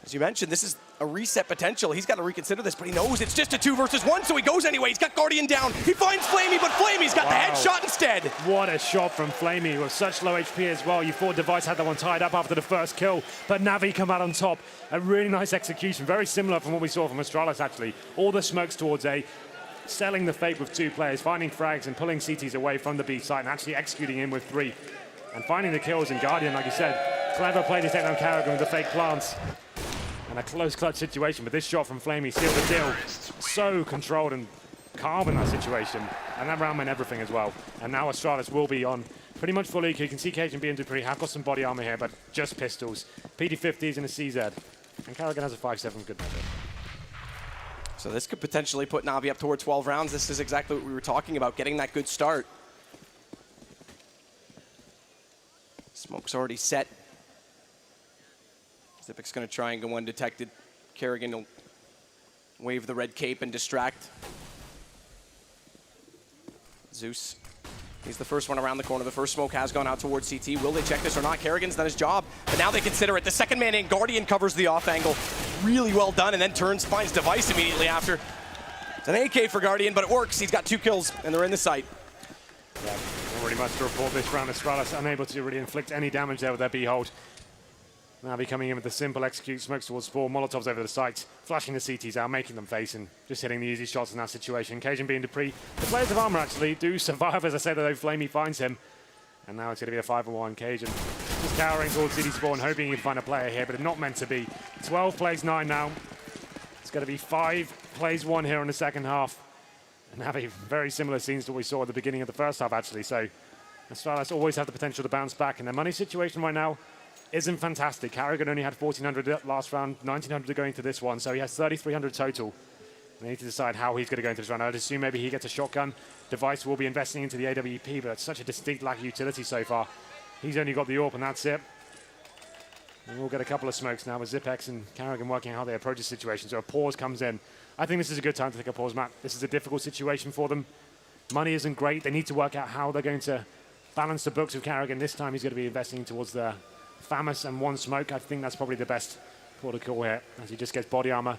As you mentioned, this is a reset potential. He's got to reconsider this, but he knows it's just a 2 versus 1, so he goes anyway. He's got Guardian down. He finds Flamey, but Flamey's got the headshot instead. What a shot from Flamey with such low HP as well. You thought Device had that one tied up after the first kill, but Na'Vi come out on top. A really nice execution, very similar from what we saw from Astralis, actually. All the smokes towards A, selling the fake with 2 players, finding frags and pulling CTs away from the B site and actually executing in with 3. And finding the kills in Guardian, like you said, clever play to take down Kerrigan with the fake plants. And a close clutch situation, but this shot from Flamey sealed the deal. So controlled and calm in that situation. And that round meant everything as well. And now Astralis will be on pretty much full EQ. You can see KGB and Dupree have got some body armor here, but just pistols. PD50s and a CZ. And Kerrigan has a 5-7 good measure. So this could potentially put Na'Vi up toward 12 rounds. This is exactly what we were talking about, getting that good start. Smoke's already set. Xyp9x going to try and go undetected. Kerrigan will wave the red cape and distract. Zeus, he's the first one around the corner. The first smoke has gone out towards CT. Will they check this or not? Kerrigan's done his job, but now they consider it. The second man in, Guardian covers the off angle. Really well done, and then turns, finds Device immediately after. It's an AK for Guardian, but it works. He's got 2 kills, and they're in the site. Yeah, not really much to report this round. Astralis unable to really inflict any damage there with their B-hold. Na'Vi coming in with the simple execute, smokes towards 4, Molotovs over the site, flashing the CTs out, making them face, and just hitting the easy shots in that situation. Cajun being Dupree. The players of armor actually do survive, as I said, though Flamey finds him. And now it's going to be a 5-on-1. Cajun just cowering towards city spawn, hoping he can find a player here, but not meant to be. 12 plays 9 now. It's going to be 5 plays 1 here in the second half. And Na'Vi, very similar scenes to what we saw at the beginning of the first half, actually. So Astralis always have the potential to bounce back, and their money situation right now isn't fantastic. Kerrigan only had 1,400 last round, 1,900 to go into this one, so he has 3,300 total. They need to decide how he's going to go into this round. I'd assume maybe he gets a shotgun. Device will be investing into the AWP, but it's such a distinct lack of utility so far. He's only got the AWP, and that's it. And we'll get a couple of smokes now with Xyp9x and Kerrigan working out how they approach the situation. So a pause comes in. I think this is a good time to take a pause, Matt. This is a difficult situation for them. Money isn't great. They need to work out how they're going to balance the books with Kerrigan. This time he's going to be investing towards the FAMAS and 1 smoke. I think that's probably the best protocol here, as he just gets body armor.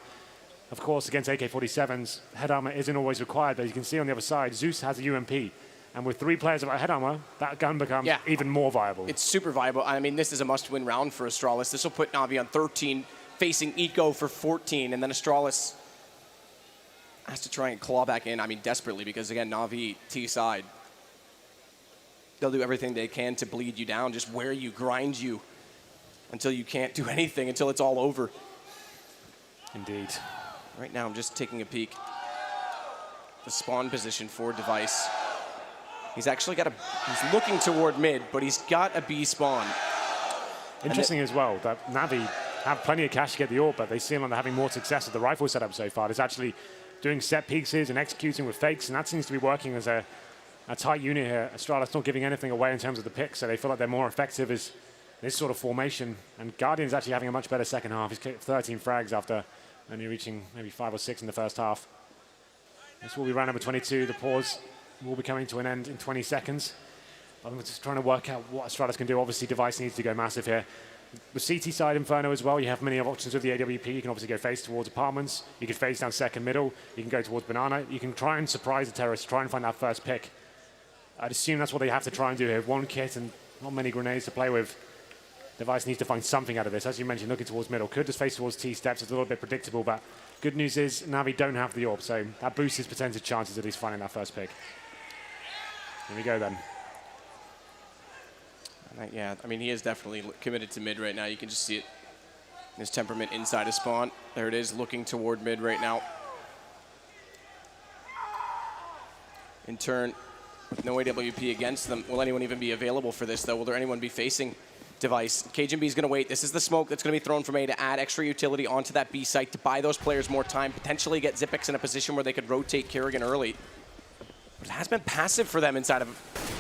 Of course, against AK-47s, head armor isn't always required, but you can see on the other side, Zeus has a UMP. And with 3 players without head armor, that gun becomes even more viable. It's super viable. I mean, this is a must-win round for Astralis. This will put Na'Vi on 13, facing Eco for 14, and then Astralis has to try and claw back in, I mean, desperately, because again, Na'Vi, T-side, they'll do everything they can to bleed you down, just wear you, grind you, until you can't do anything, until it's all over. Indeed. Right now, I'm just taking a peek. The spawn position for Device. He's actually got he's looking toward mid, but he's got a B spawn. Interesting as well that Na'Vi have plenty of cash to get the AWP, but they seem like they're having more success with the rifle setup so far. It's actually doing set pieces and executing with fakes, and that seems to be working as a tight unit here. Astralis not giving anything away in terms of the picks, so they feel like they're more effective as this sort of formation. And Guardian's actually having a much better second half. He's kicked 13 frags after only reaching maybe 5 or 6 in the first half. This will be round number 22. The pause will be coming to an end in 20 seconds. I'm just trying to work out what Astralis can do. Obviously, Device needs to go massive here. With CT side Inferno as well, you have many options with the AWP. You can obviously go face towards apartments. You can face down second middle. You can go towards banana. You can try and surprise the terrorists, try and find that first pick. I'd assume that's what they have to try and do here. One kit and not many grenades to play with. Device needs to find something out of this. As you mentioned, looking towards middle. Could just face towards T-steps. It's a little bit predictable, but good news is Na'Vi don't have the AWP, so that boosts his percentage chances at least finding that first pick. Here we go then. Yeah, I mean, he is definitely committed to mid right now. You can just see it in his temperament inside his spawn. There it is, looking toward mid right now. In turn, with no AWP against them, will anyone even be available for this, though? Will there anyone be facing Device? KGB is going to wait. This is the smoke that's going to be thrown from A to add extra utility onto that B site to buy those players more time, potentially get Xyp9x in a position where they could rotate Kerrigan early. But it has been passive for them inside of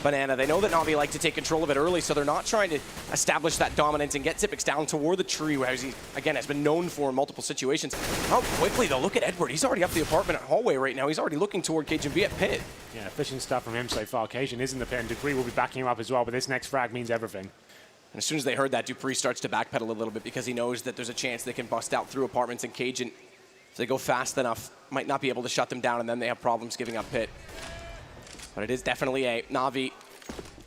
Banana. They know that Na'Vi like to take control of it early, so they're not trying to establish that dominance and get Xyp9x down toward the tree, where he, again, has been known for in multiple situations. How quickly, though, look at Edward. He's already up the apartment hallway right now. He's already looking toward KGB at pit. Yeah, efficient stuff from him so far. Cajun is in the pit, and Dupree will be backing him up as well, but this next frag means everything. And as soon as they heard that, Dupree starts to backpedal a little bit because he knows that there's a chance they can bust out through apartments, and Cajun, if they go fast enough, might not be able to shut them down, and then they have problems giving up pit. But it is definitely a Na'Vi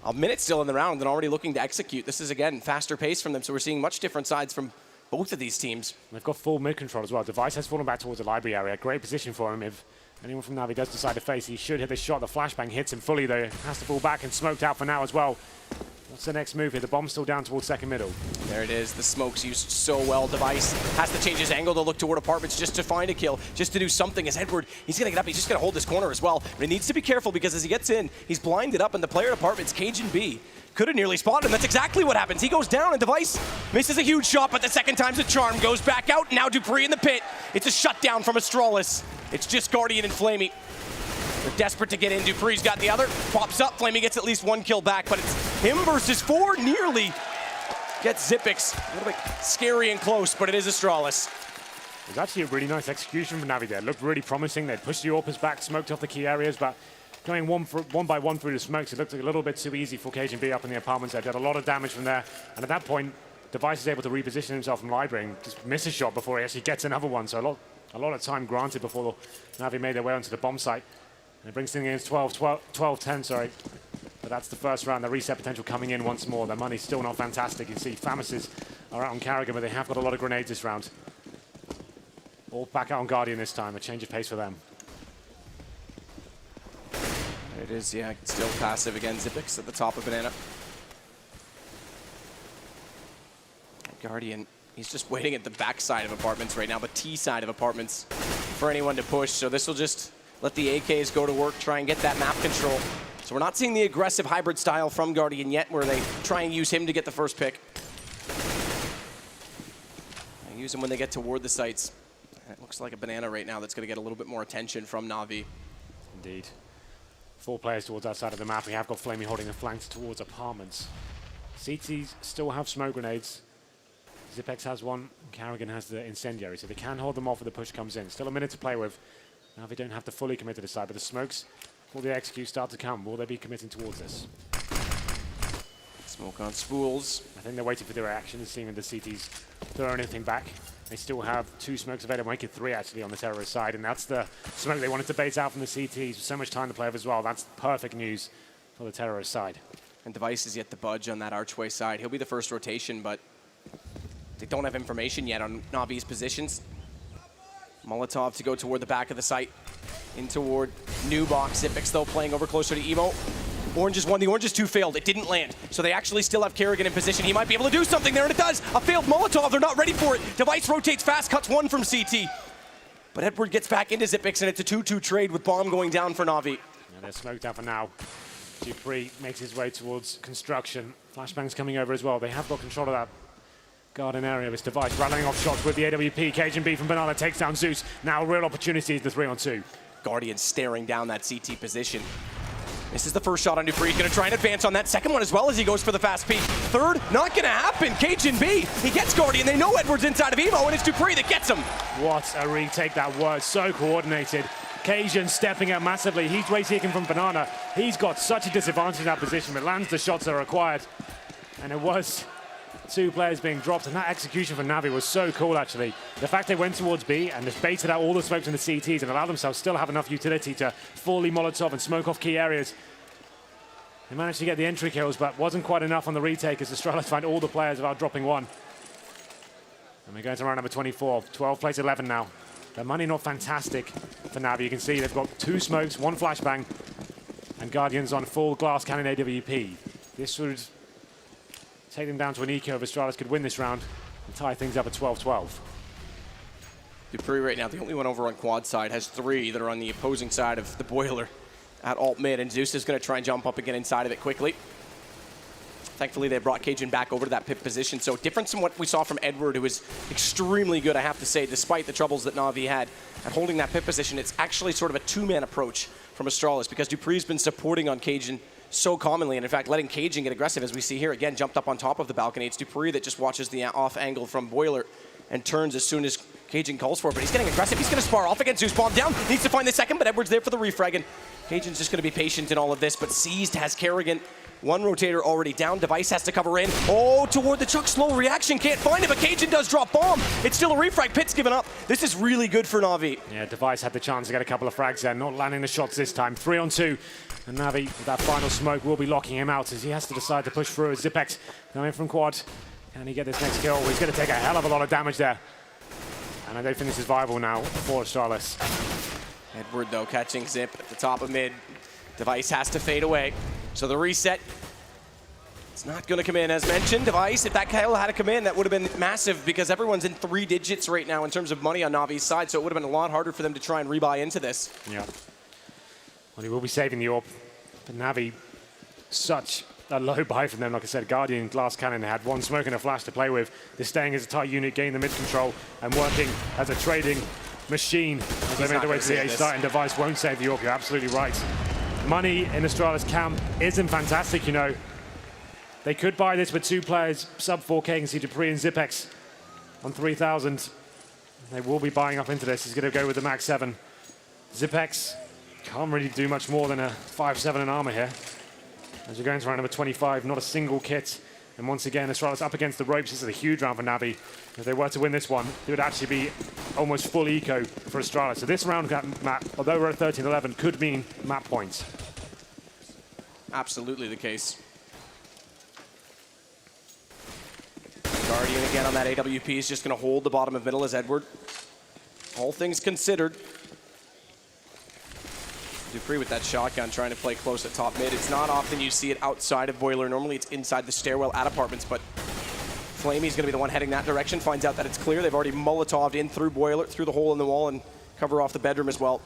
a minute still in the round and already looking to execute. This is, again, faster pace from them, so we're seeing much different sides from both of these teams. They've got full mid control as well. Device has fallen back towards the library area. Great position for him. If anyone from Na'Vi does decide to face, he should hit this shot. The flashbang hits him fully, though. Has to fall back and smoked out for now as well. What's the next move here? The bomb's still down towards second middle. There it is. The smoke's used so well. Device has to change his angle to look toward apartments just to find a kill, just to do something. As Edward, he's going to get up. He's just going to hold this corner as well. But he needs to be careful because as he gets in, he's blinded up, and the player at apartments, Cajun B, could have nearly spotted him. That's exactly what happens. He goes down, and Device misses a huge shot, but the second time's a charm. Goes back out. Now Dupree in the pit. It's a shutdown from Astralis. It's just Guardian and Flamey. They're desperate to get in. Dupree's got the other. Pops up. Flamey gets at least one kill back, but it's him versus 4. Nearly gets Xyp9x. A little bit scary and close, but it is Astralis. It was actually a really nice execution from Na'Vi there. Looked really promising. They'd pushed the AWPers back, smoked off the key areas, but going one by one through the smokes, it looked like a little bit too easy for Cajun B up in the apartments there. Did a lot of damage from there, and at that point, Device is able to reposition himself from library and just miss a shot before he actually gets another one. So a lot of time granted before Na'Vi made their way onto the bomb site. And it brings things against 12-10, sorry. But that's the first round. The reset potential coming in once more. Their money's still not fantastic. You see Famises are out on Carrigan, but they have got a lot of grenades this round. All back out on Guardian this time. A change of pace for them. It is, yeah, still passive again. Xyp9x at the top of Banana. Guardian, he's just waiting at the back side of apartments right now, the T side of apartments, for anyone to push. So this will just let the AKs go to work, try and get that map control. So we're not seeing the aggressive hybrid style from Guardian yet, where they try and use him to get the first pick. They use him when they get toward the sites. It looks like a Banana right now that's going to get a little bit more attention from Na'Vi. Indeed. 4 players towards that side of the map. We have got Flamey holding the flanks towards apartments. CTs still have smoke grenades. Xyp9x has one. Carrigan has the incendiary, so they can hold them off when the push comes in. Still a minute to play with. Now they don't have to fully commit to this side, but the smokes, will the execute start to come? Will they be committing towards this? Smoke on spools. I think they're waiting for the reaction and seeing if the CTs throw anything back. They still have 2 smokes available, make it 3 actually on the terrorist side, and that's the smoke they wanted to bait out from the CTs with so much time to play with as well. That's perfect news for the terrorist side. And Device is yet to budge on that archway side. He'll be the first rotation, but they don't have information yet on Na'Vi's positions. Molotov to go toward the back of the site, in toward new box. Xyp9x though playing over closer to Evo. Orange is 1, the Orange is 2 failed. It didn't land, so they actually still have Kerrigan in position. He might be able to do something there, and it does. A failed Molotov, they're not ready for it. Device rotates fast, cuts 1 from CT. But Edward gets back into Xyp9x, and it's a 2-2 trade with bomb going down for Na'Vi. And they're smoked out for now. Dupree makes his way towards construction. Flashbang's coming over as well. They have got control of that garden area of his Device, rattling off shots with the AWP. Cajun B from Banana takes down Zeus. Now a real opportunity is the 3-on-2. Guardian staring down that CT position. This is the first shot on Dupree. He's going to try and advance on that second one as well as he goes for the fast peek. Third, not going to happen. Cajun B, he gets Guardian. They know Edwards inside of Evo, and it's Dupree that gets him. What a retake that was. So coordinated. Cajun stepping out massively. He's way taken from Banana. He's got such a disadvantage in that position, but lands the shots that are required. And it was 2 players being dropped, and that execution from Navi was so cool, actually. The fact they went towards B and just baited out all the smokes in the CTs and allowed themselves still have enough utility to fully Molotov and smoke off key areas. They managed to get the entry kills, but wasn't quite enough on the retake as Astralis find all the players without dropping one. And we're going to round number 24. 12 plays 11 now. The money not fantastic for Navi. You can see they've got 2 smokes, 1 flashbang, and Guardians on full glass cannon AWP. This would take them down to an eco if Astralis could win this round and tie things up at 12-12. Dupree right now, the only one over on quad side, has 3 that are on the opposing side of the boiler at alt mid, and Zeus is going to try and jump up again inside of it quickly. Thankfully, they brought Cajun back over to that pit position, so different from what we saw from Edward, who was extremely good, I have to say, despite the troubles that Na'Vi had at holding that pit position. It's actually sort of a 2-man approach from Astralis because Dupree's been supporting on Cajun so commonly, and in fact, letting Cajun get aggressive, as we see here, again, jumped up on top of the balcony. It's Dupree that just watches the off angle from Boiler and turns as soon as Cajun calls for it, but he's getting aggressive. He's going to spar off against Zeus. Bomb down, needs to find the second, but Edward's there for the refrag, and Cajun's just going to be patient in all of this, but Seized has Kerrigan. 1 rotator already down. Device has to cover in. Oh, toward the Chuck. Slow reaction. Can't find it, but Cajun does drop bomb. It's still a refrag. Pit's given up. This is really good for Na'Vi. Yeah, Device had the chance to get a couple of frags there, not landing the shots this time. 3 on 2. And Na'Vi, with that final smoke, will be locking him out as he has to decide to push through. Zipex coming from quad. Can he get this next kill? He's going to take a hell of a lot of damage there. And I don't think this is viable now for Astralis. Edward, though, catching Zip at the top of mid. Device has to fade away. So the reset, it's not going to come in. As mentioned, Device, if that kill had to come in, that would have been massive because everyone's in 3 digits right now in terms of money on Na'Vi's side, so it would have been a lot harder for them to try and rebuy into this. Yeah. Well, he will be saving the AWP. But Na'Vi, such a low buy from them. Like I said, Guardian, Glass Cannon, they had 1 smoke and a flash to play with. They're staying as a tight unit, getting the mid control, and working as a trading machine as they make their way to the A start, and Device won't save the AWP. You're absolutely right. Money in Astralis camp isn't fantastic, you know. They could buy this with 2 players, sub 4K. You can see Dupree and Zipex on 3,000. They will be buying up into this. He's going to go with the Max 7. Zipex can't really do much more than a 5-7 in armor here. As you're going to round number 25, not a single kit. And once again, Astralis up against the ropes. This is a huge round for Na'Vi. If they were to win this one, it would actually be almost full eco for Astralis. So this round map, although we're at 13-11, could mean map points. Absolutely the case. Guardian again on that AWP is just going to hold the bottom of middle as Edward. All things considered. Dupree with that shotgun trying to play close at top mid. It's not often you see it outside of Boiler. Normally it's inside the stairwell at apartments, but Flamey's going to be the one heading that direction. Finds out that it's clear. They've already Molotoved in through Boiler, through the hole in the wall, and cover off the bedroom as well.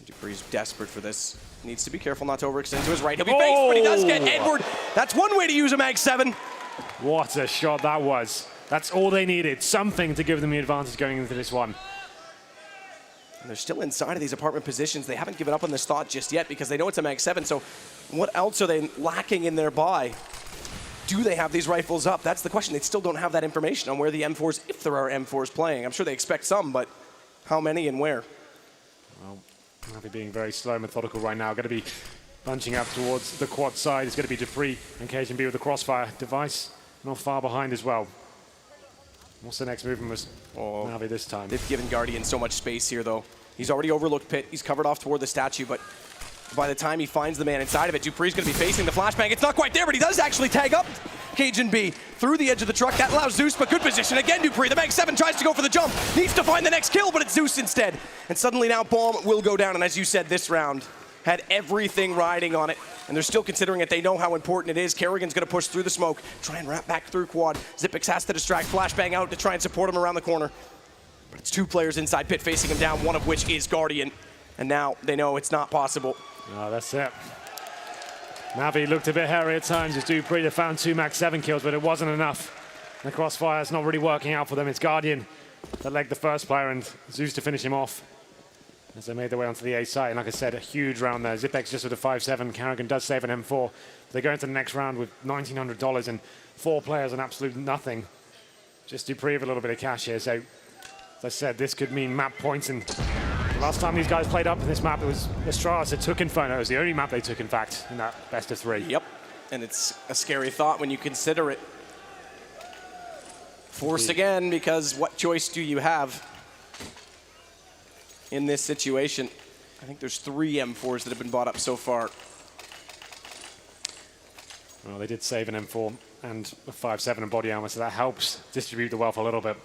Dupree's desperate for this. Needs to be careful not to overextend to his right. He'll be faced, but he does get Edward. That's one way to use a Mag 7. What a shot that was. That's all they needed. Something to give them the advantage going into this one. And they're still inside of these apartment positions. They haven't given up on this thought just yet because they know it's a Mag 7. So what else are they lacking in their buy? Do they have these rifles up? That's the question. They still don't have that information on where the M4s, if there are M4s playing. I'm sure they expect some, but how many and where? Well, Na'Vi being very slow and methodical right now. Going to be bunching up towards the quad side. It's going to be Dupree and Cajun B with the crossfire. Device not far behind as well. What's the next movement was Na'Vi this time? They've given Guardian so much space here, though. He's already overlooked Pit. He's covered off toward the statue, but by the time he finds the man inside of it, Dupree's going to be facing the flashbang. It's not quite there, but he does actually tag up Cajun B through the edge of the truck. That allows Zeus, but good position. Again, Dupree, the Mag 7 tries to go for the jump. Needs to find the next kill, but it's Zeus instead. And suddenly now Bomb will go down, and as you said, this round had everything riding on it, and they're still considering it. They know how important it is. Kerrigan's going to push through the smoke, try and wrap back through quad. Zipex has to distract, flashbang out to try and support him around the corner. But it's 2 players inside Pit facing him down, one of which is Guardian. And now they know it's not possible. Oh, that's it. Na'Vi looked a bit hairy at times as Dupree. They found 2 Max 7 kills, but it wasn't enough. The crossfire's not really working out for them. It's Guardian that legged the first player and Zeus to finish him off. as they made their way onto the A site. And like I said, a huge round there. Zipex just with a 5-7. Carrigan does save an M4. They go into the next round with $1,900 and 4 players on absolute nothing. Just Dupree with a little bit of cash here. So, as I said, this could mean map points. And the last time these guys played up in this map, it was Astralis that took Inferno. It was the only map they took, in fact, in that best of 3. Yep, and it's a scary thought when you consider it. Force again, because what choice do you have in this situation? I think there's 3 M4s that have been bought up so far. Well, they did save an M4 and a 5-7 in body armor, so that helps distribute the wealth a little bit.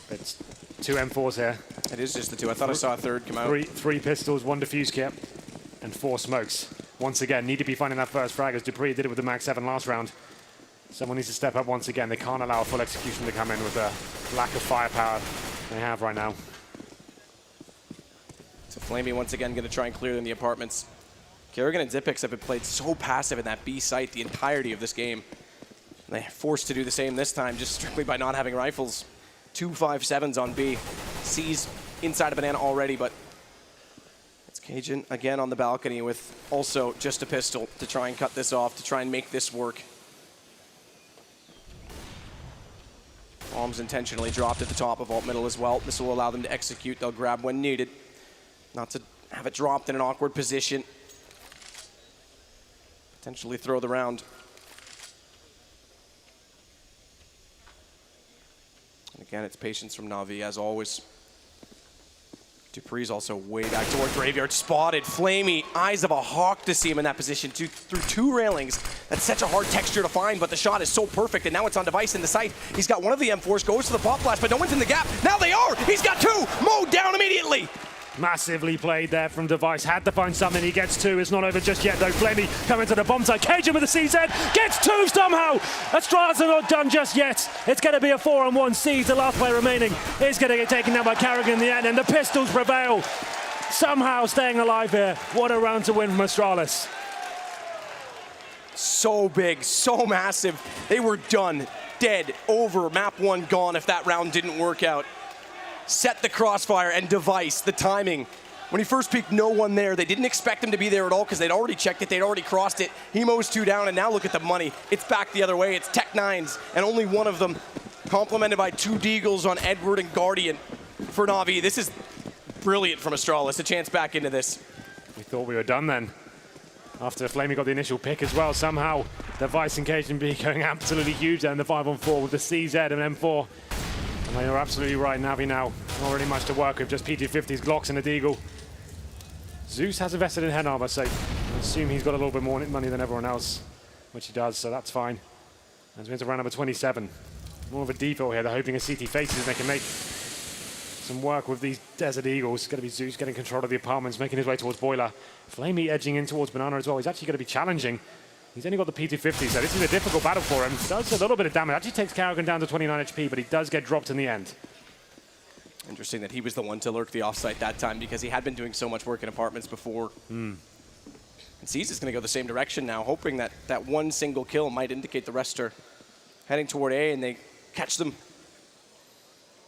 But it's 2 M4s here. It is just the 2. I thought I saw a 3rd come out. Three pistols, 1 defuse kit, and 4 smokes. Once again, need to be finding that first frag, as Dupree did it with the Max 7 last round. Someone needs to step up once again. They can't allow a full execution to come in with the lack of firepower they have right now. So Flamey once again going to try and clear in the apartments. Kerrigan and Zipex have been played so passive in that B site the entirety of this game. And they're forced to do the same this time, just strictly by not having rifles. 2 5-7s on B. C's inside a banana already, but it's Cajun again on the balcony with also just a pistol to try and cut this off, to try and make this work. Bombs intentionally dropped at the top of alt middle as well. This will allow them to execute. They'll grab when needed. Not to have it dropped in an awkward position. Potentially throw the round. And again, it's patience from Na'Vi as always. Dupree's also way back toward Graveyard. Spotted. Flamey, eyes of a hawk to see him in that position. Through 2 railings. That's such a hard texture to find, but the shot is so perfect, and now it's on device in the sight. He's got one of the M4s, goes to the pop blast, but no one's in the gap. Now they are! He's got 2! Mowed down immediately! Massively played there from Device. Had to find something. He gets 2. It's not over just yet, though. Flamey coming to the bomb site. Cajun with the CZ. Gets 2 somehow. Astralis are not done just yet. It's going to be a 4-on-1. C's the last player remaining. Is going to get taken down by Carrigan in the end, and the pistols prevail. Somehow staying alive here. What a round to win from Astralis. So big, so massive. They were done, dead, over, map 1 gone if that round didn't work out. Set the crossfire and Device, the timing. When he first peeked, no one there. They didn't expect him to be there at all because they'd already checked it, they'd already crossed it. He mows 2 down, and now look at the money. It's back the other way. It's Tech 9s, and only one of them complemented by 2 Deagles on Edward and Guardian for Na'Vi. This is brilliant from Astralis, a chance back into this. We thought we were done then. After Flamey got the initial pick as well, somehow Device and Cajun B going absolutely huge there in the 5-on-4 with the CZ and M4. And they are absolutely right, Na'Vi now. Not really much to work with, just PT-50s, Glocks and a Deagle. Zeus has invested in head armor, so I assume he's got a little bit more money than everyone else, which he does, so that's fine. As we enter round number 27. More of a default here. They're hoping a CT faces and they can make some work with these Desert Eagles. It's going to be Zeus getting control of the apartments, making his way towards Boiler. Flamey edging in towards Banana as well. He's actually going to be challenging. He's only got the PT-50, so this is a difficult battle for him. Does a little bit of damage. Actually takes Carrigan down to 29 HP, but he does get dropped in the end. Interesting that he was the one to lurk the offsite that time because he had been doing so much work in apartments before. And C's is going to go the same direction now, hoping that that one single kill might indicate the rest are heading toward A, and they catch them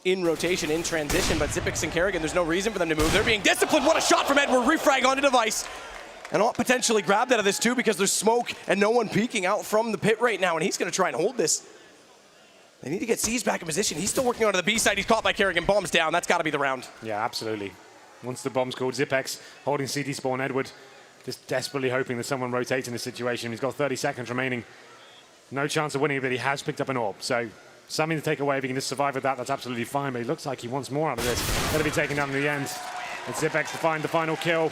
in rotation, in transition. But Zipex and Carrigan, there's no reason for them to move. They're being disciplined. What a shot from Edward. Refrag onto Device. And I'll potentially grab that of this too because there's smoke and no one peeking out from the pit right now, and he's going to try and hold this. They need to get C's back in position. He's still working onto the B side. He's caught by Carrigan. Bombs down. That's got to be the round. Yeah, absolutely. Once the bomb's called, Zipex holding CT spawn Edward, just desperately hoping that someone rotates in this situation. He's got 30 seconds remaining. No chance of winning, but he has picked up an orb. So something to take away. If he can just survive with that, that's absolutely fine. But he looks like he wants more out of this. Going to be taken down in the end. And Zipex to find the final kill.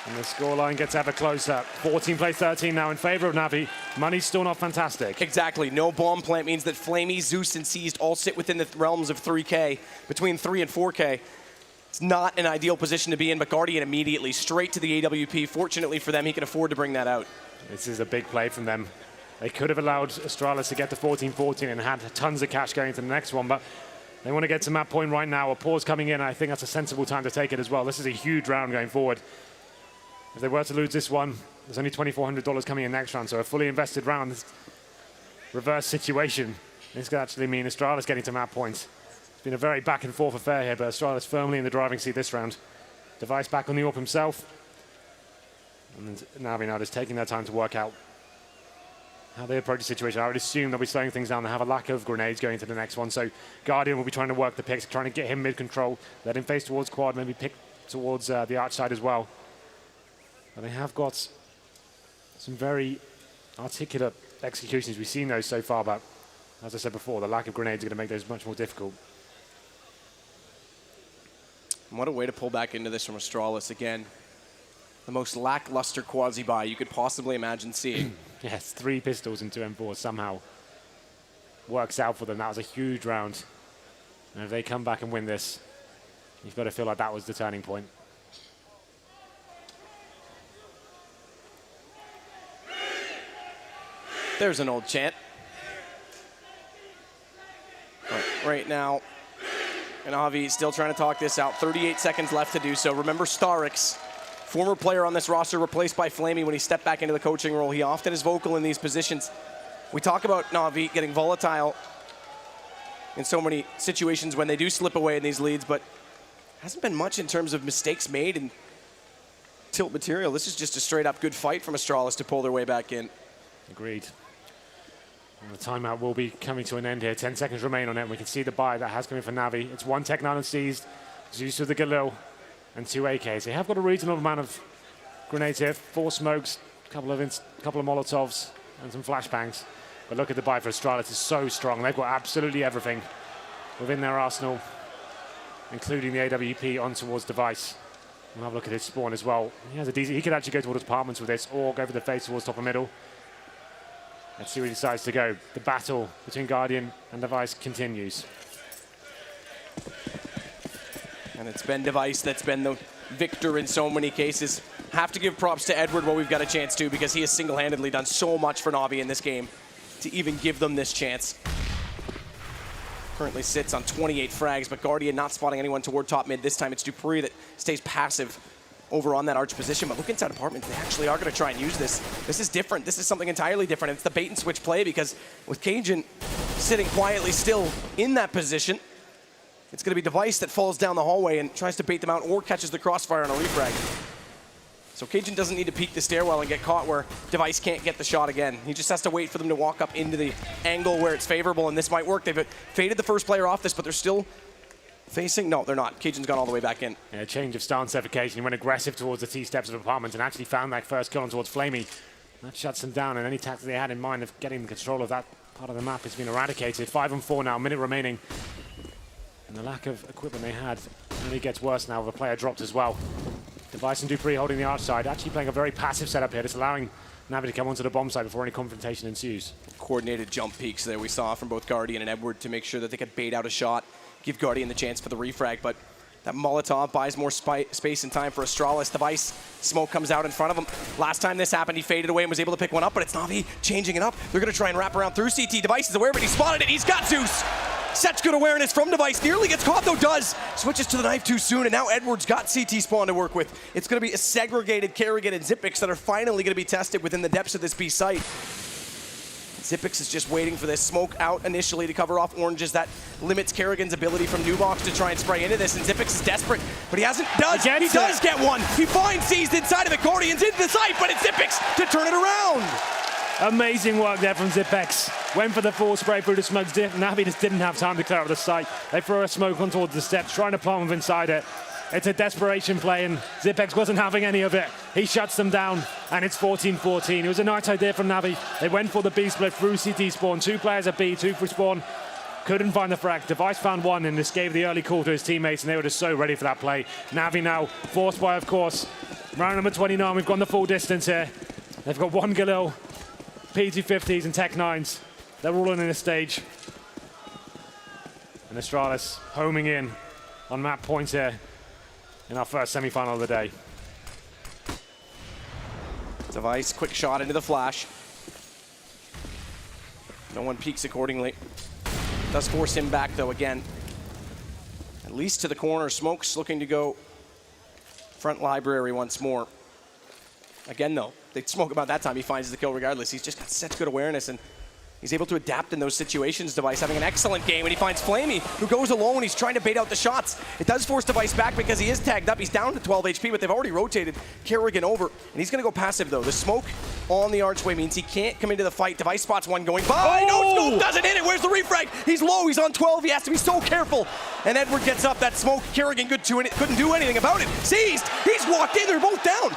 And the scoreline gets ever closer. 14 plays 13 now in favor of Na'Vi. Money's still not fantastic. Exactly. No bomb plant means that Flamey, Zeus, and Seized all sit within the realms of 3K, between 3 and 4K. It's not an ideal position to be in, but Guardian immediately straight to the AWP. Fortunately for them, he can afford to bring that out. This is a big play from them. They could have allowed Astralis to get to 14-14 and had tons of cash going into the next one, but they want to get to map point right now. A pause coming in. I think that's a sensible time to take it as well. This is a huge round going forward. If they were to lose this one, there's only $2,400 coming in next round, so a fully invested round. This reverse situation. This could actually mean Astralis getting to map points. It's been a very back and forth affair here, but Astralis firmly in the driving seat this round. Device back on the AWP himself. And Navi now just taking their time to work out how they approach the situation. I would assume they'll be slowing things down. They have a lack of grenades going into the next one. So Guardian will be trying to work the picks, trying to get him mid-control, let him face towards quad, maybe pick towards the arch side as well. But they have got some very articulate executions. We've seen those so far, but as I said before, the lack of grenades are going to make those much more difficult. And what a way to pull back into this from Astralis again. The most lackluster quasi-buy you could possibly imagine seeing. Yes, 3 pistols and 2 M4s somehow works out for them. That was a huge round. And if they come back and win this, you've got to feel like that was the turning point. There's an old chant. Right now, and Avi still trying to talk this out. 38 seconds left to do so. Remember Starix, former player on this roster, replaced by Flamey when he stepped back into the coaching role. He often is vocal in these positions. We talk about Navi getting volatile in so many situations when they do slip away in these leads, but hasn't been much in terms of mistakes made in tilt material. This is just a straight up good fight from Astralis to pull their way back in. Agreed. And the timeout will be coming to an end here. 10 seconds remain on it. We can see the buy that has come in for Navi. It's 1 Tech 9 seized, Zeus with the Galil, and 2 AKs. They have got a reasonable amount of grenades here. 4 smokes, a couple of Molotovs, and some flashbangs. But look at the buy for Astralis. It's so strong. They've got absolutely everything within their arsenal, including the AWP on towards Device. We'll have a look at his spawn as well. He has a decent. He could actually go towards apartments with this, or go for the face towards top and middle. Let's see where he decides to go. The battle between Guardian and Device continues. And it's been Device that's been the victor in so many cases. Have to give props to Edward while we've got a chance to, because he has single-handedly done so much for Navi in this game to even give them this chance. Currently sits on 28 frags, but Guardian not spotting anyone toward top mid. This time it's Dupree that stays passive over on that arch position, but look inside apartments. They actually are going to try and use this. This is different. This is something entirely different. It's the bait and switch play, because with Cajun sitting quietly still in that position, it's going to be Device that falls down the hallway and tries to bait them out or catches the crossfire on a refrag. So Cajun doesn't need to peek the stairwell and get caught where Device can't get the shot again. He just has to wait for them to walk up into the angle where it's favorable, and this might work. They've faded the first player off this, but they're still facing. No, they're not. Cajun's gone all the way back in. Yeah, change of stance occasion. He went aggressive towards the T-steps of apartments and actually found that first kill on towards Flamey. That shuts them down, and any tactic they had in mind of getting control of that part of the map has been eradicated. 5-on-4 now, minute remaining. And the lack of equipment they had only gets worse now with a player dropped as well. Device and Dupree holding the arch side, actually playing a very passive setup here, just allowing Navi to come onto the bomb site before any confrontation ensues. Coordinated jump peeks there we saw from both Guardian and Edward to make sure that they could bait out a shot, give Guardian the chance for the refrag, but that Molotov buys more space and time for Astralis. Device, smoke comes out in front of him. Last time this happened, he faded away and was able to pick one up, but it's Navi changing it up. They're going to try and wrap around through CT. Device is aware of it. He spotted it. He's got Zeus. Such good awareness from Device. Nearly gets caught, though does. Switches to the knife too soon, and now Edward's got CT spawn to work with. It's going to be a segregated Kerrigan and Zipix that are finally going to be tested within the depths of this B site. Zipix is just waiting for this smoke out initially to cover off oranges. That limits Kerrigan's ability from Nubox to try and spray into this, and Zipix is desperate, but he hasn't. He does get one. He finds seized inside of it. Guardian's into the site, but it's Zipix to turn it around. Amazing work there from Zipex. Went for the full spray through the smokes. Navi just didn't have time to clear out the site. They throw a smoke on towards the steps, trying to plant them inside it. It's a desperation play, and Zipex wasn't having any of it. He shuts them down, and it's 14-14. It was a nice idea from Navi. They went for the B split through CT spawn. 2 players at B, 2 for spawn. Couldn't find the frag. Device found one, and this gave the early call to his teammates, and they were just so ready for that play. Navi now forced by, of course, round number 29. We've gone the full distance here. They've got 1 Galil, P250s and Tech 9s. They're all in this stage. And Astralis homing in on map points here in our first semi-final of the day. Device, quick shot into the flash. No one peeks accordingly. Does force him back, though, again. At least to the corner. Smoke's looking to go front library once more. Again, though, they smoke about that time. He finds the kill regardless. He's just got such good awareness, and He's able to adapt in those situations. Device having an excellent game, and he finds Flamey, who goes alone. He's trying to bait out the shots. It does force Device back because he is tagged up. He's down to 12 HP, but they've already rotated Kerrigan over, and he's going to go passive, though. The smoke on the archway means he can't come into the fight. Device spots one going by. No scope, doesn't hit it. Where's the refrag? He's low. He's on 12. He has to be so careful. And Edward gets up. That smoke, Kerrigan couldn't do anything about it. Seized. He's walked in. They're both down.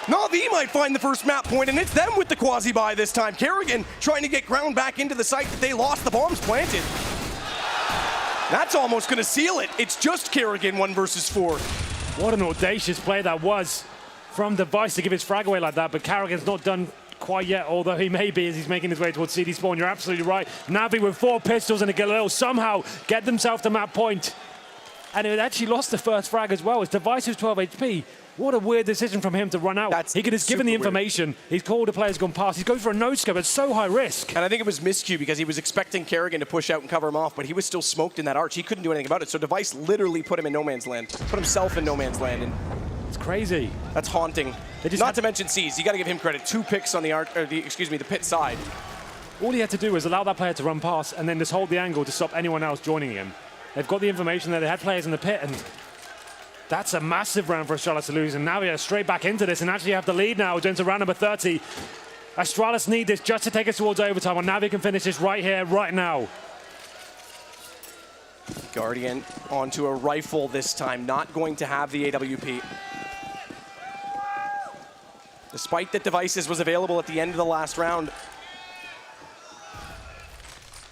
Na'Vi might find the first map point, and it's them with the quasi-buy this time. Kerrigan trying to get ground back into the site that they lost. The bombs planted. That's almost going to seal it. It's just Kerrigan 1 versus 4. What an audacious play that was from Device to give his frag away like that, but Kerrigan's not done quite yet, although he may be as he's making his way towards CD spawn. You're absolutely right. Na'Vi with 4 pistols and a Galil somehow get themselves to map point. And it actually lost the first frag as well. It's Device who's 12 HP. What a weird decision from him to run out. He could have given the information. He's called the player's gone past. He's going for a no-scope. It's so high risk. And I think it was miscue because he was expecting Kerrigan to push out and cover him off, but he was still smoked in that arch. He couldn't do anything about it. So Device literally put him in no man's land. Put himself in no man's land. And it's crazy. That's haunting. Not to mention C's. You got to give him credit. 2 picks on the arch, or the pit side. All he had to do was allow that player to run past and then just hold the angle to stop anyone else joining him. They've got the information that they had players in the pit, and that's a massive round for Astralis to lose, and now we are straight back into this and actually have the lead now into round number 30. Astralis need this just to take us towards overtime, and Navi can finish this right here, right now. Guardian onto a rifle this time, not going to have the AWP. Despite that Devices was available at the end of the last round,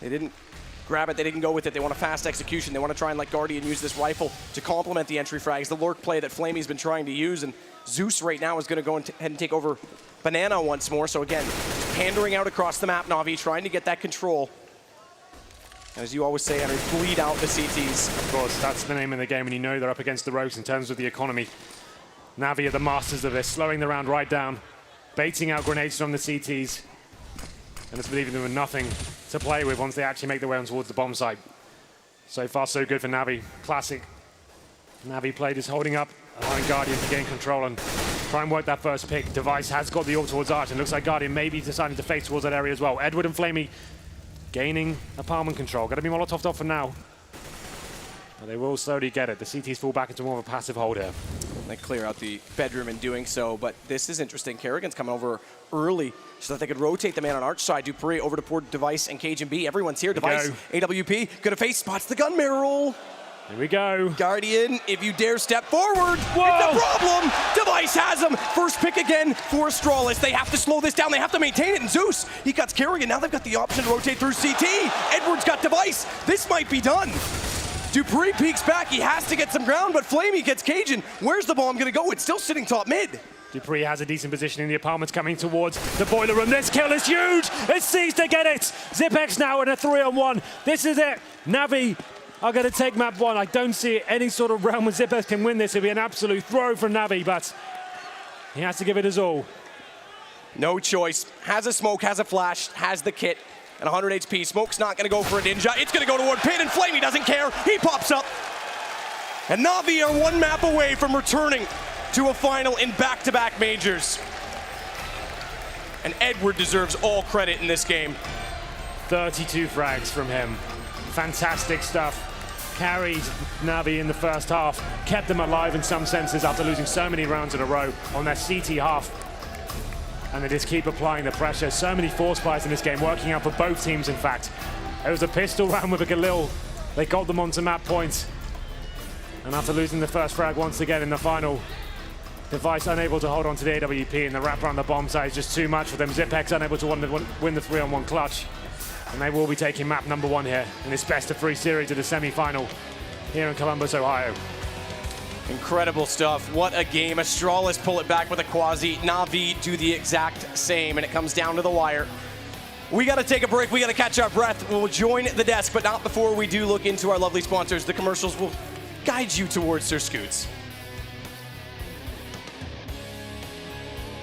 they didn't grab it, they didn't go with it. They want a fast execution. They want to try and let Guardian use this rifle to complement the entry frags, the lurk play that Flamey's been trying to use, and Zeus right now is going to go ahead and take over Banana once more. So again, pandering out across the map, Na'Vi trying to get that control. As you always say, Henry, bleed out the CTs. Of course, that's the name of the game, and you know they're up against the ropes in terms of the economy. Na'Vi are the masters of this, slowing the round right down, baiting out grenades from the CTs, and it's leaving them with nothing to play with once they actually make their way on towards the bomb site. So far, so good for Na'Vi. Classic Na'Vi play, just holding up, allowing Guardian to gain control and try and work that first pick. Device has got the ult towards Arch, and looks like Guardian may be deciding to face towards that area as well. Edward and Flamey gaining apartment control. Got to be Molotoved off for now. But they will slowly get it. The CTs fall back into more of a passive hold here. They clear out the bedroom in doing so, but this is interesting. Kerrigan's coming over early so that they could rotate the man on Arch side. Dupree over to port Device and Cajun B. Everyone's here. Device, AWP, gonna face, spots the gun barrel. Here we go. Guardian, if you dare step forward, whoa, it's a problem. Device has him. First pick again for Astralis. They have to slow this down. They have to maintain it. And Zeus, he cuts Kerrigan. Now they've got the option to rotate through CT. Edward's got Device. This might be done. Dupree peeks back. He has to get some ground, but Flamey gets Cajun. Where's the bomb going to go? It's still sitting top mid. Dupree has a decent position in the apartments coming towards the boiler room. This kill is huge. It's seized to get it. Zipex now in a 3-on-1. This is it. Na'Vi are going to take map 1. I don't see any sort of realm where Zipex can win this. It'll be an absolute throw from Na'Vi, but he has to give it his all. No choice. Has a smoke, has a flash, has the kit. At 100 HP, Smoke's not gonna go for a ninja. It's gonna go toward Pin, and Flamey doesn't care. He pops up. And Na'Vi are 1 map away from returning to a final in back-to-back majors. And Edward deserves all credit in this game. 32 frags from him. Fantastic stuff. Carried Na'Vi in the first half, kept them alive in some senses after losing so many rounds in a row on their CT half. And they just keep applying the pressure. So many force buys in this game, working out for both teams, in fact. It was a pistol round with a Galil. They got them onto map points. And after losing the first frag once again in the final, Device unable to hold on to the AWP, and the wrap around the bomb site is just too much for them. Zipex unable to win the 3-on-1 clutch. And they will be taking map number 1 here in this best-of-3 series to the semi-final here in Columbus, Ohio. Incredible stuff. What a game. Astralis pull it back with a quasi. Na'Vi do the exact same, and it comes down to the wire. We got to take a break. We got to catch our breath. We'll join the desk, but not before we do look into our lovely sponsors. The commercials will guide you towards Sir Scoots.